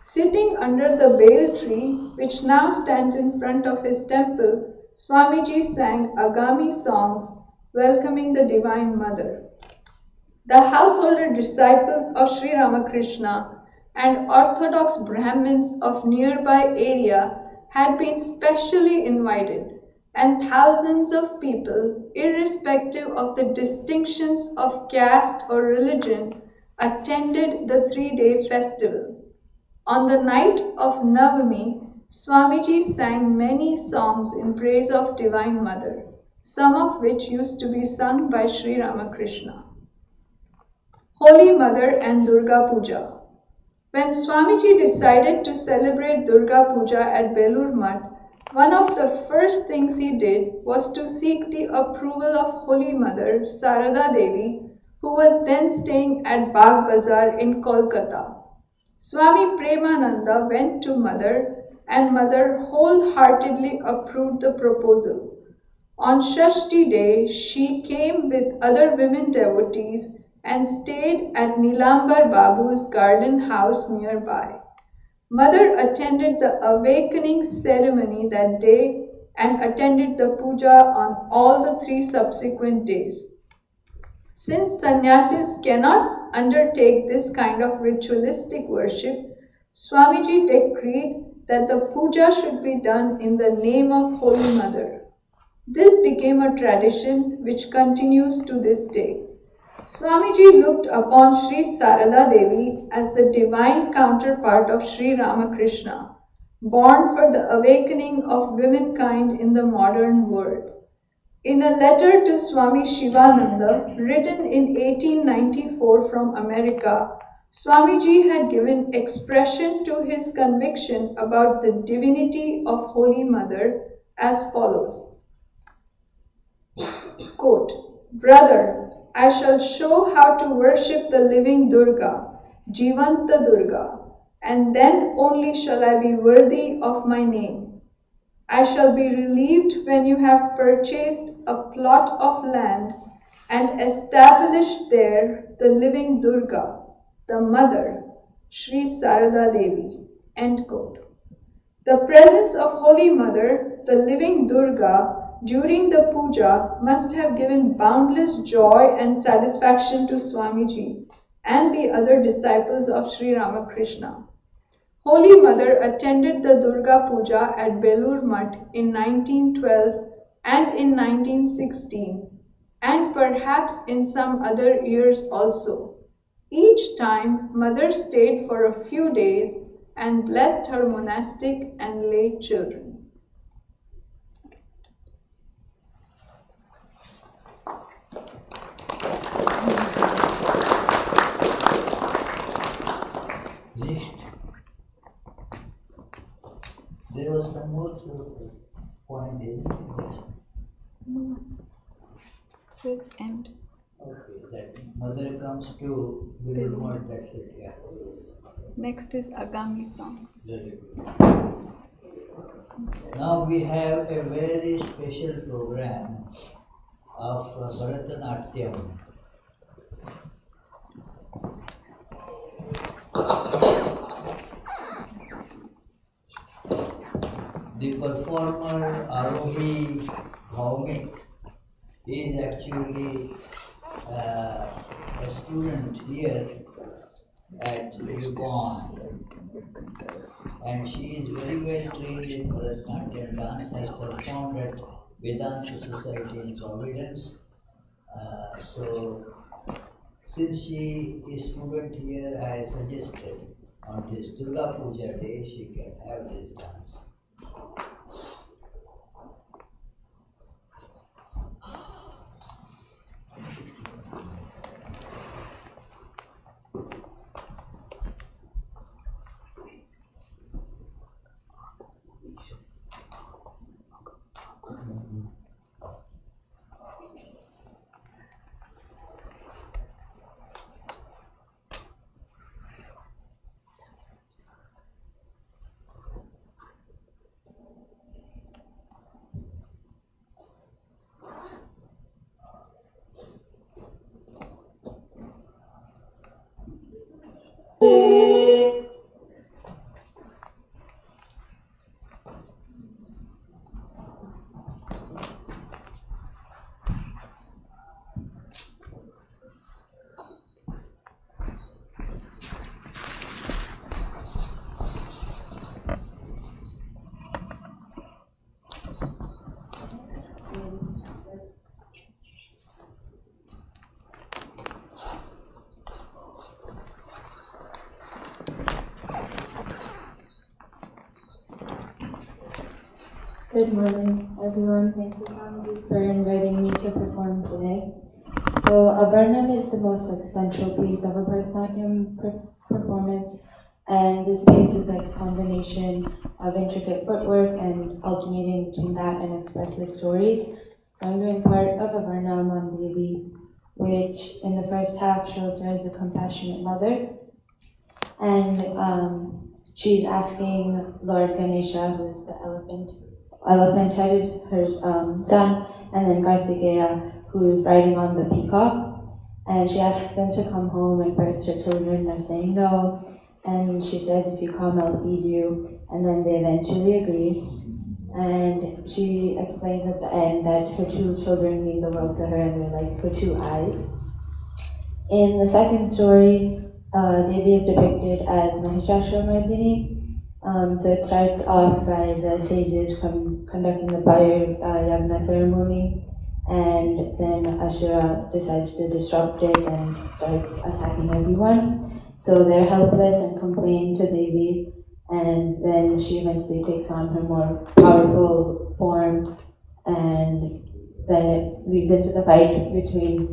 E: Sitting under the bale tree, which now stands in front of his temple, Swamiji sang Agami songs welcoming the Divine Mother. The householder disciples of Sri Ramakrishna and Orthodox Brahmins of nearby area had been specially invited, and thousands of people, irrespective of the distinctions of caste or religion, attended the 3-day festival. On the night of Navami, Swamiji sang many songs in praise of Divine Mother, some of which used to be sung by Sri Ramakrishna. Holy Mother and Durga Puja. When Swamiji decided to celebrate Durga Puja at Belur Math, one of the first things he did was to seek the approval of Holy Mother Sarada Devi, who was then staying at Bagh Bazar in Kolkata. Swami Premananda went to Mother, and Mother wholeheartedly approved the proposal. On Shashti day, she came with other women devotees and stayed at Nilambar Babu's garden house nearby. Mother attended the awakening ceremony that day and attended the puja on all the 3 subsequent days. Since sannyasis cannot undertake this kind of ritualistic worship, Swamiji decreed that the puja should be done in the name of Holy Mother. This became a tradition which continues to this day. Swamiji looked upon Sri Sarada Devi as the divine counterpart of Sri Ramakrishna, born for the awakening of womankind in the modern world. In a letter to Swami Shivananda, written in 1894 from America, Swamiji had given expression to his conviction about the divinity of Holy Mother as follows. Quote, Brother, I shall show how to worship the living Durga, Jivanta Durga, and then only shall I be worthy of my name. I shall be relieved when you have purchased a plot of land and established there the living Durga, the mother, Sri Sarada Devi. End quote. The presence of Holy Mother, the living Durga, during the puja must have given boundless joy and satisfaction to Swamiji and the other disciples of Sri Ramakrishna. Holy Mother attended the Durga Puja at Belur Mutt in 1912 and in 1916, and perhaps in some other years also. Each time, Mother stayed for a few days and blessed her monastic and lay children.
A: Next, there was some more point, isn't it?
E: Says end.
A: Okay, that's mother comes to Bilumot, that's it, yeah.
E: Next is Agami song.
A: Very good. Now we have a very special program of Bharatanatyam. The performer Arohi Bhaumik is actually a student here at UConn, and she is very well trained in Bharatanatyam dance, has performed at Vedanta Society in Providence. So since she is student here, I suggested on this Durga Puja day she can have this dance.
F: Good morning, everyone. Thank you, Swamiji, for inviting me to perform today. So, Abharnam is the most central piece of a Bharatanatyam performance, and this piece is like a combination of intricate footwork and alternating between that and expressive stories. So, I'm doing part of Abharnam on Devi, which in the first half shows her as a compassionate mother, and she's asking Lord Ganesha, who is the elephant-headed, her son, and then Kartikeya, who is riding on the peacock, and she asks them to come home, and first her children are saying no, and she says, if you come, I'll feed you, and then they eventually agree, and she explains at the end that her two children mean the world to her, and they're like her two eyes. In the second story, Devi is depicted as Mahishasura-mardini. So it starts off by the sages conducting the fire yagna ceremony, and then Ashura decides to disrupt it and starts attacking everyone. So they're helpless and complain to Devi, and then she eventually takes on her more powerful form, and then it leads into the fight between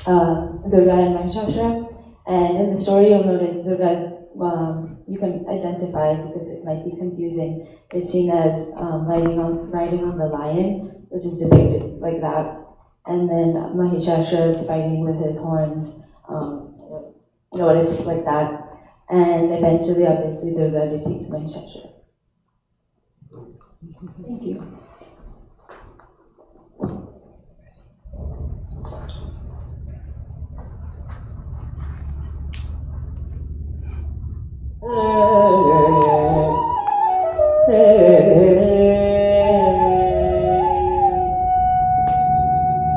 F: Durga and Mahishasura. And in the story, you'll notice Durga's, you can identify, because it might be confusing, is seen as riding on the lion, which is depicted like that. And then Mahishasura is fighting with his horns, notice like that. And eventually, obviously, Durga defeats Mahishasura. Thank you.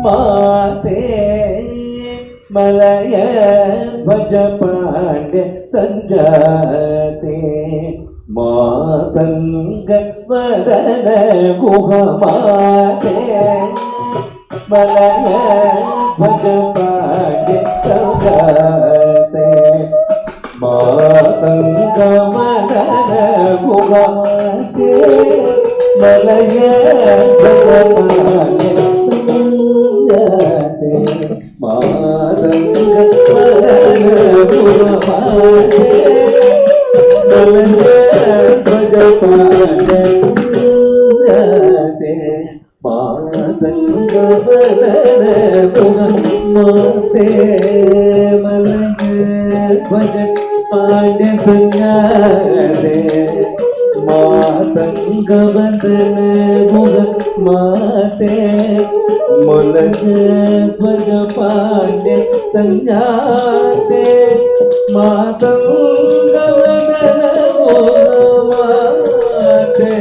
G: ಮಾತೆ ಮಲಯ ಭಜ ಪಾಂಡ್ಯ ಸಂಜಾತೆ ಮಾತಂಗ ವದನ ಗುಹ ಮಾತೆ ಮಲಯ ಭಜ ಪಾಂಡ್ಯ ಸಂಜಾತೆ ಮಾತಂಗ ವದನ ಗುಹ ಮಾತೆ ಮಲಯ ಭಜ ಪಾಂಡ್ಯ ಸಂಜಾತೆ ಮಾತಂಗ ವದನ ಗುಹ ಮಾತೆ ಮಲಯ ಭಜ ಪಾಂಡ್ಯ ಸಂಜಾತೆ ಮಾತಂಗ ವದನ ಗುಹ ಮಾತೆ ಮಲಯ ಭಜ ಪಾಂಡ್ಯ ಸಂಜಾತೆ ಮಾತಂಗ ವದನ ಗುಹ ಮಾತೆ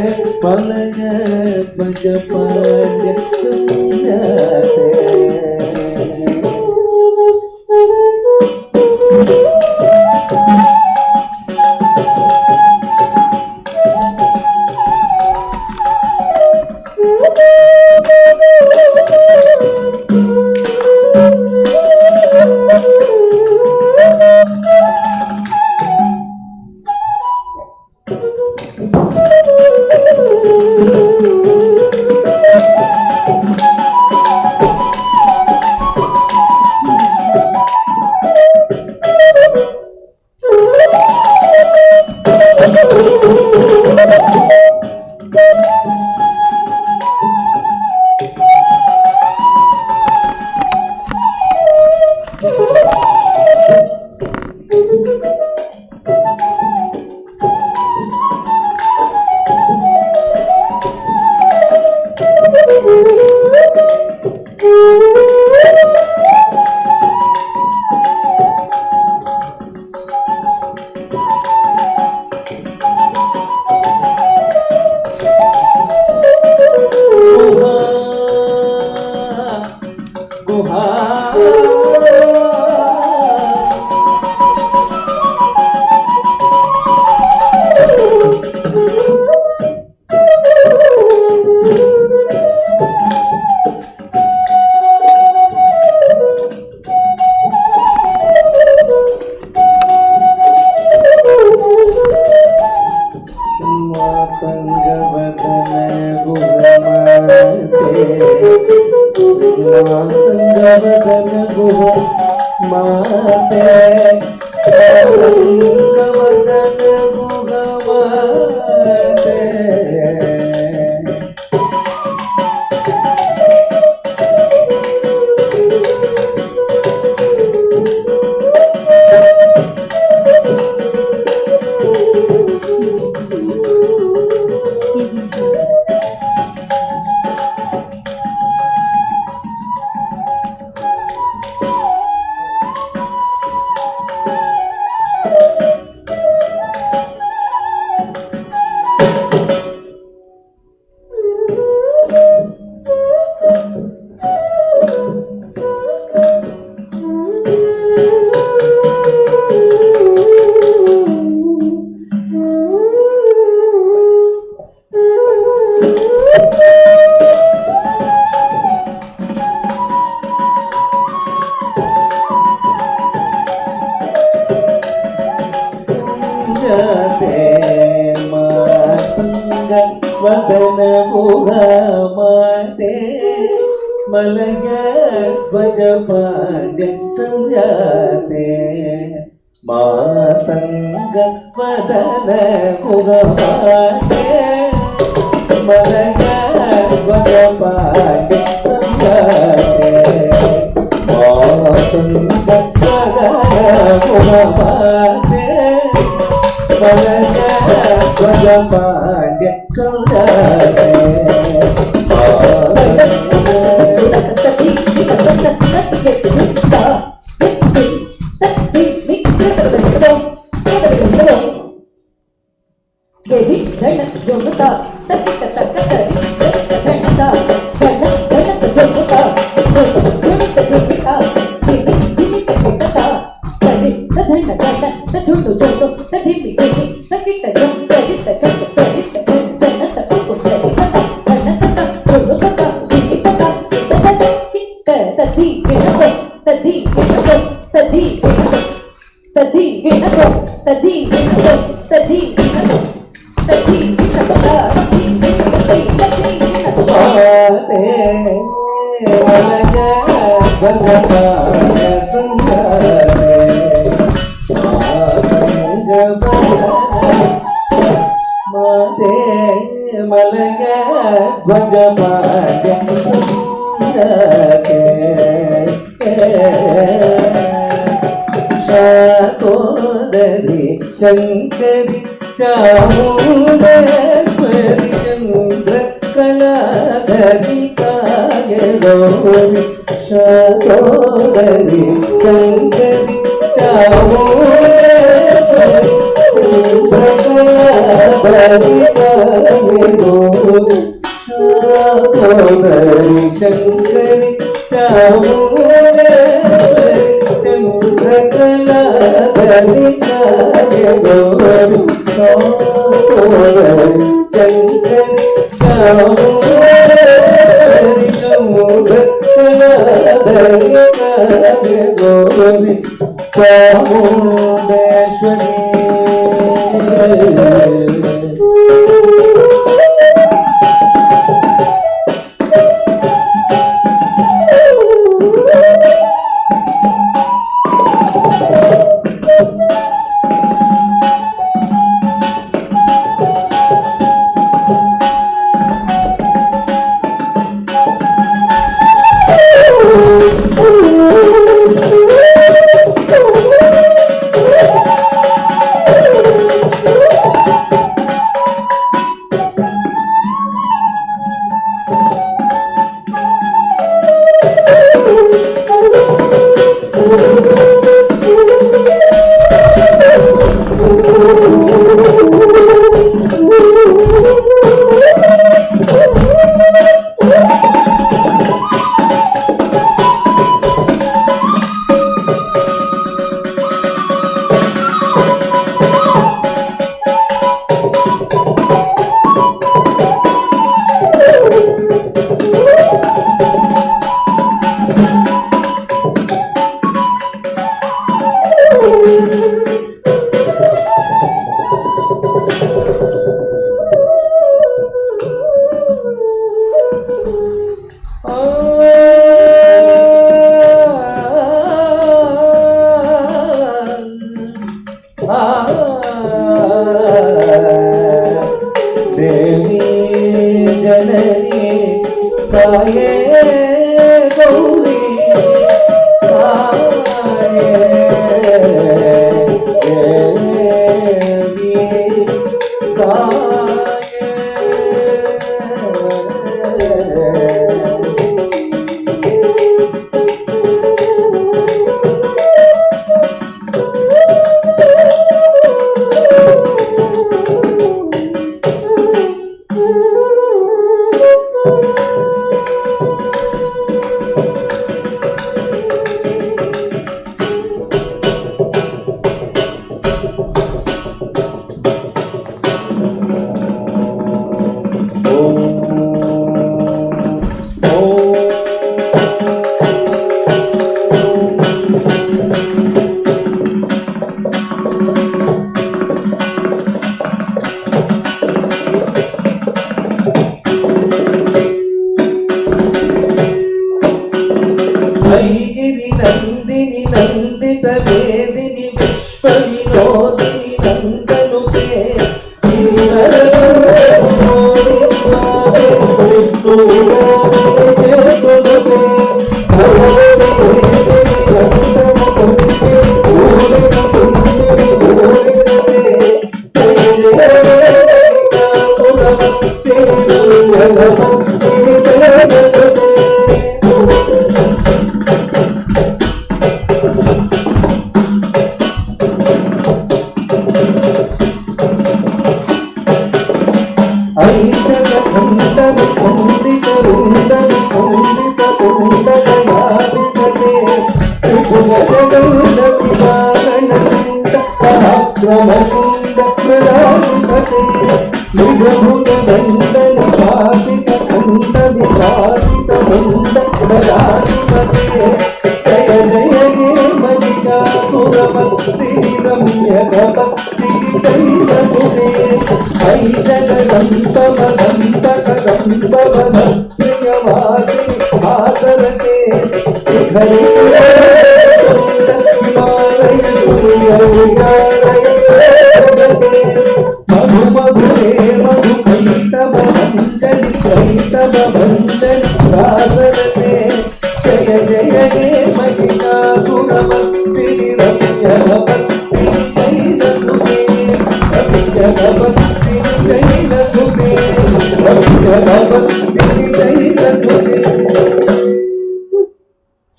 G: ಮಲಯ ಭಜ ಪಾಂಡ್ಯ ಸಂಜಾತೆ ಮಾತಂಗ ವದನ ಗುಹ ಮಾತೆ ಮಲಯ ಭಜ ಪಾಂಡ್ಯ ಸಂಜಾತೆ ವದನ ಗುಹ ಮಾತೆ ಮಲಯ ಭಜ ಪಾಂಡ್ಯ ಸಂಜಾತೆ ಮಾತಂಗ ವದನ ಗುಹ ಮಾತೆ ಮಲಯ ಭಜ ಪಾಂಡ್ಯ ಸಂಜಾತೆ ಮಾತಂಗ ವದನ ಗುಹ ಮಾತೆ ಮಲಯ ಭಜ Pandya ಸಂಜಾತೆ
H: Devi,
G: Shankari Chamundeshwari Chandra कलाधरी कायगौरी शाकोदरी Shankari Chamundeshwari Chandra कलाधरी कायगौरी शाकोदरी Shankari Chamundeshwari Chandra कलाधरी Gauri चंद्री Gauri Chamundeshwari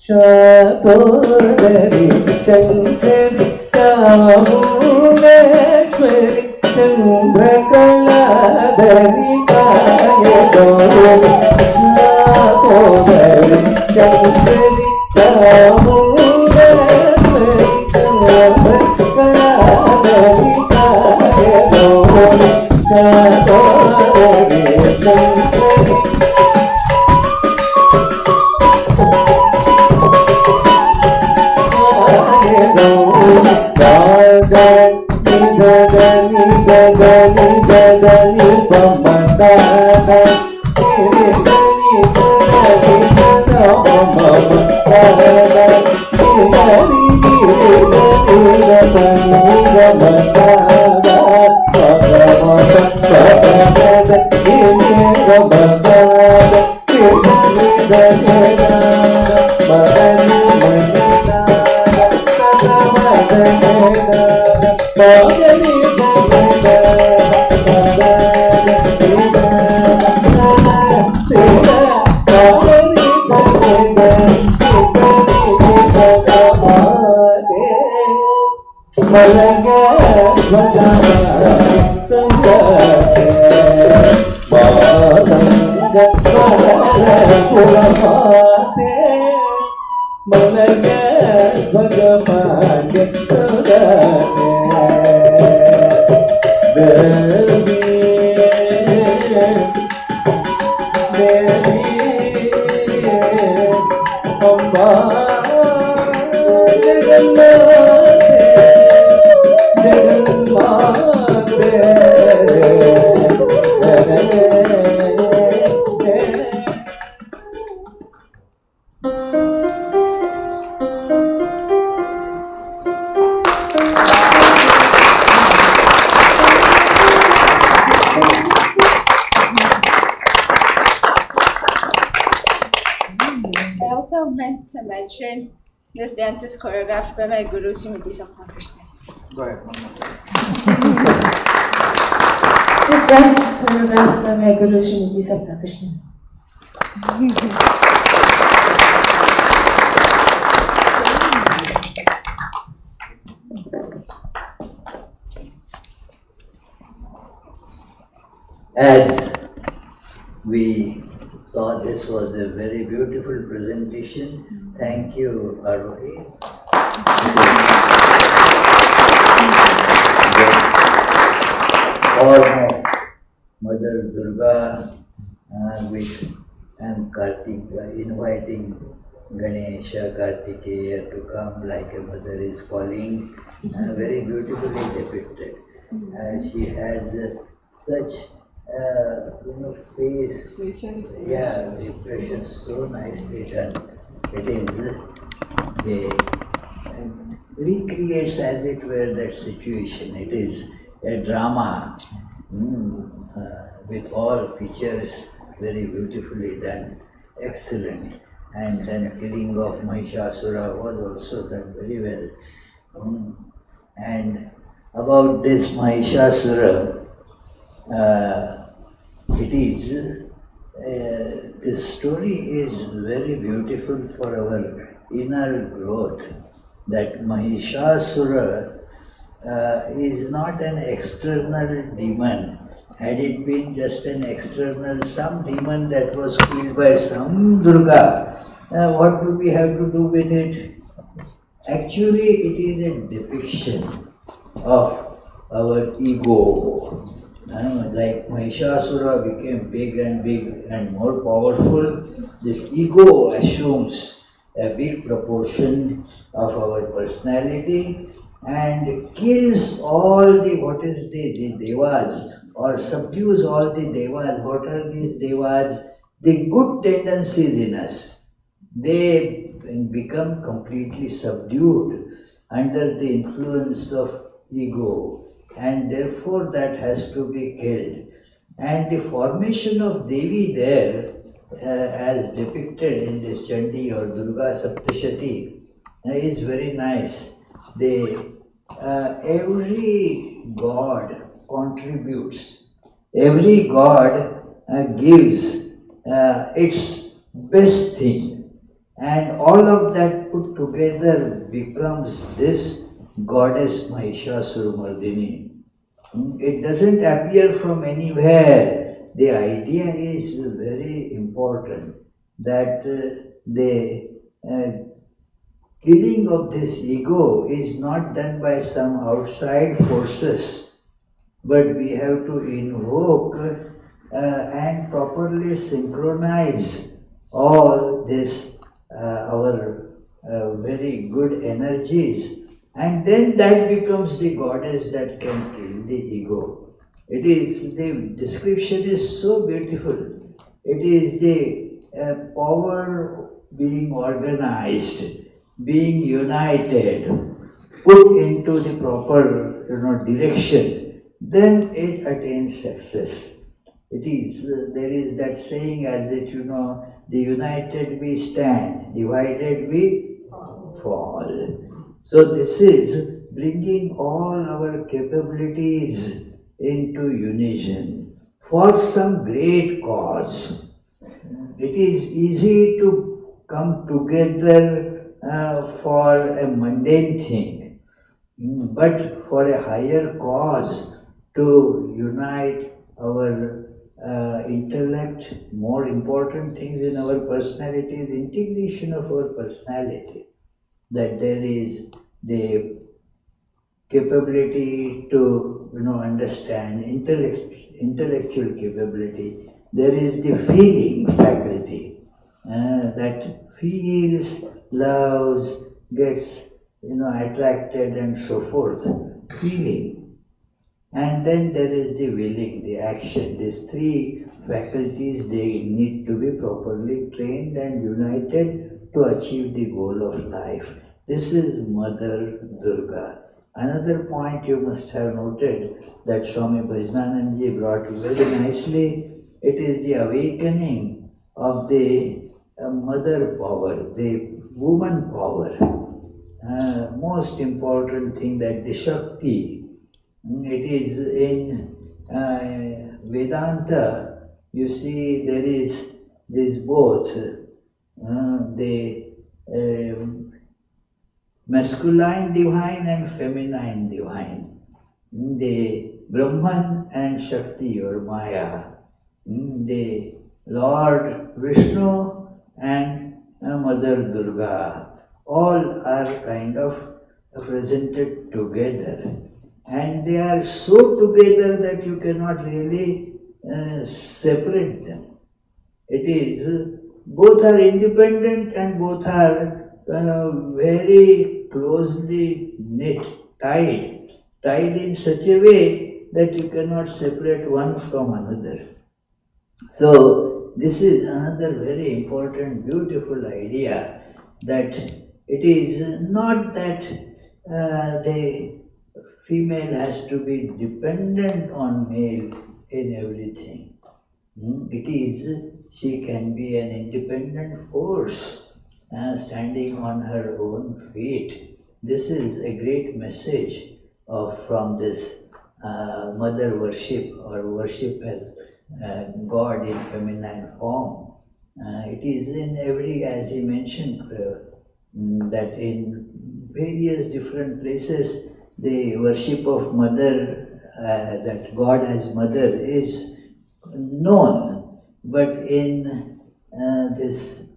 G: Shatori Shankari Chamundeshwari Chandrakala Kaya Shatori Shankari Chamundeshwari
E: I also meant to mention this dance is choreographed by my guru, Srimati Sapna Krishna.
B: Go ahead.
F: This dance is choreographed by my guru, Srimati Sapna Krishna.
A: As we saw, this was a very beautiful presentation. Thank you, Arohi. The form of Mother Durga with and Kartika inviting Ganesha, Kartikeya to come like a mother is calling, very beautifully depicted. She has such face, expression so nicely done. It is, they recreates as it were that situation. It is a drama with all features very beautifully done, excellent. And then killing of Mahishasura was also done very well. And about this Mahishasura, this story is very beautiful for our inner growth, that Mahishasura is not an external demon. Had it been just an external, some demon that was killed by some Durga, What do we have to do with it? Actually, it is a depiction of our ego. Like Mahishasura became big and more powerful, this ego assumes a big proportion of our personality and kills all the the devas or subdues all the devas. What are these devas? The good tendencies in us. They become completely subdued under the influence of ego, and therefore that has to be killed. And the formation of Devi there, as depicted in this Chandi or Durga Saptashati, is very nice. Every god contributes, every god gives its best thing, and all of that put together becomes this goddess Mahishasura. It doesn't appear from anywhere. The idea is very important that the killing of this ego is not done by some outside forces, but we have to invoke and properly synchronize all this our very good energies, and then that becomes the goddess that can kill the ego. It is the description is so beautiful. It is the power being organized, being united, put into the proper direction, then it attains success. It is there is that saying as it the united we stand, divided we fall. So this is bringing all our capabilities into unison for some great cause. It is easy to come together for a mundane thing, but for a higher cause, to unite our intellect, more important things in our personality, the integration of our personality, that there is the capability to understand, intellectual capability. There is the feeling faculty that feels, loves, gets attracted and so forth. Feeling. And then there is the willing, the action. These three faculties, they need to be properly trained and united to achieve the goal of life. This is Mother Durga. Another point you must have noted that Swami Bhajananandji brought very nicely, it is the awakening of the mother power, the woman power. Most important thing that the Shakti, it is in Vedanta, you see there is this both, the masculine divine and feminine divine, the Brahman and Shakti or Maya, the Lord Vishnu and Mother Durga, all are kind of presented together, and they are so together that you cannot really separate them. It is both are independent and both are very closely knit, tied in such a way that you cannot separate one from another. So this is another very important, beautiful idea, that it is not that the female has to be dependent on male in everything. It is, she can be an independent force, standing on her own feet. This is a great message from this mother worship, or worship as God in feminine form. It is in every, as he mentioned, that in various different places the worship of mother, that God as mother is known, but in this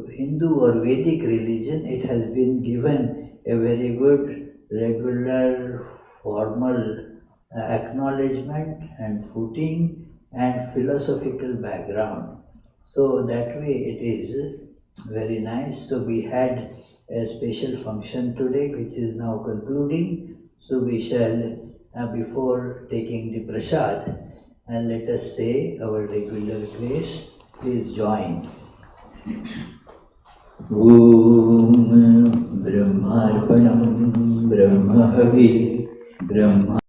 A: Hindu or Vedic religion, it has been given a very good, regular, formal acknowledgement and footing and philosophical background. So that way it is very nice. So we had a special function today which is now concluding. So we shall, before taking the prasad, and let us say our regular grace. Please join. Om Brahmarpanam Brahmahavi Brahma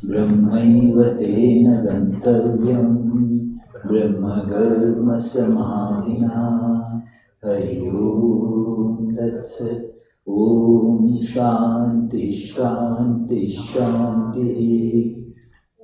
A: Brahmaiva Tena Gantavyam Brahmagarma Samadhina Hari Om Tatsat Om Shanti Shanti Shanti.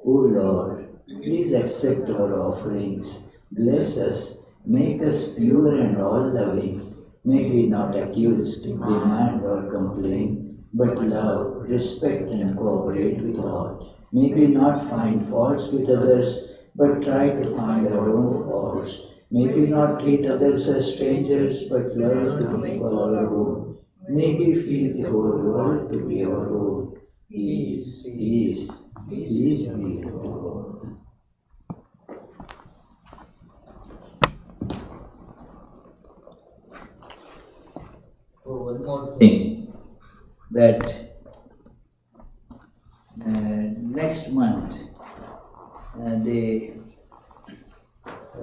A: O Lord, please accept our offerings, bless us, make us pure and all-loving. May we not accuse, demand or complain, but love, respect and cooperate with all. May we not find faults with others, but try to find our own faults. May we not treat others as strangers, but learn to make all our own. May we feel the whole world to be our own. Peace, peace, peace be to all. Oh, one more thing, that next month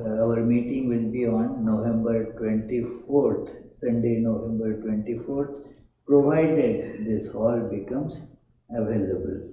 A: our meeting will be on November 24th, Sunday, November 24th, provided this hall becomes available.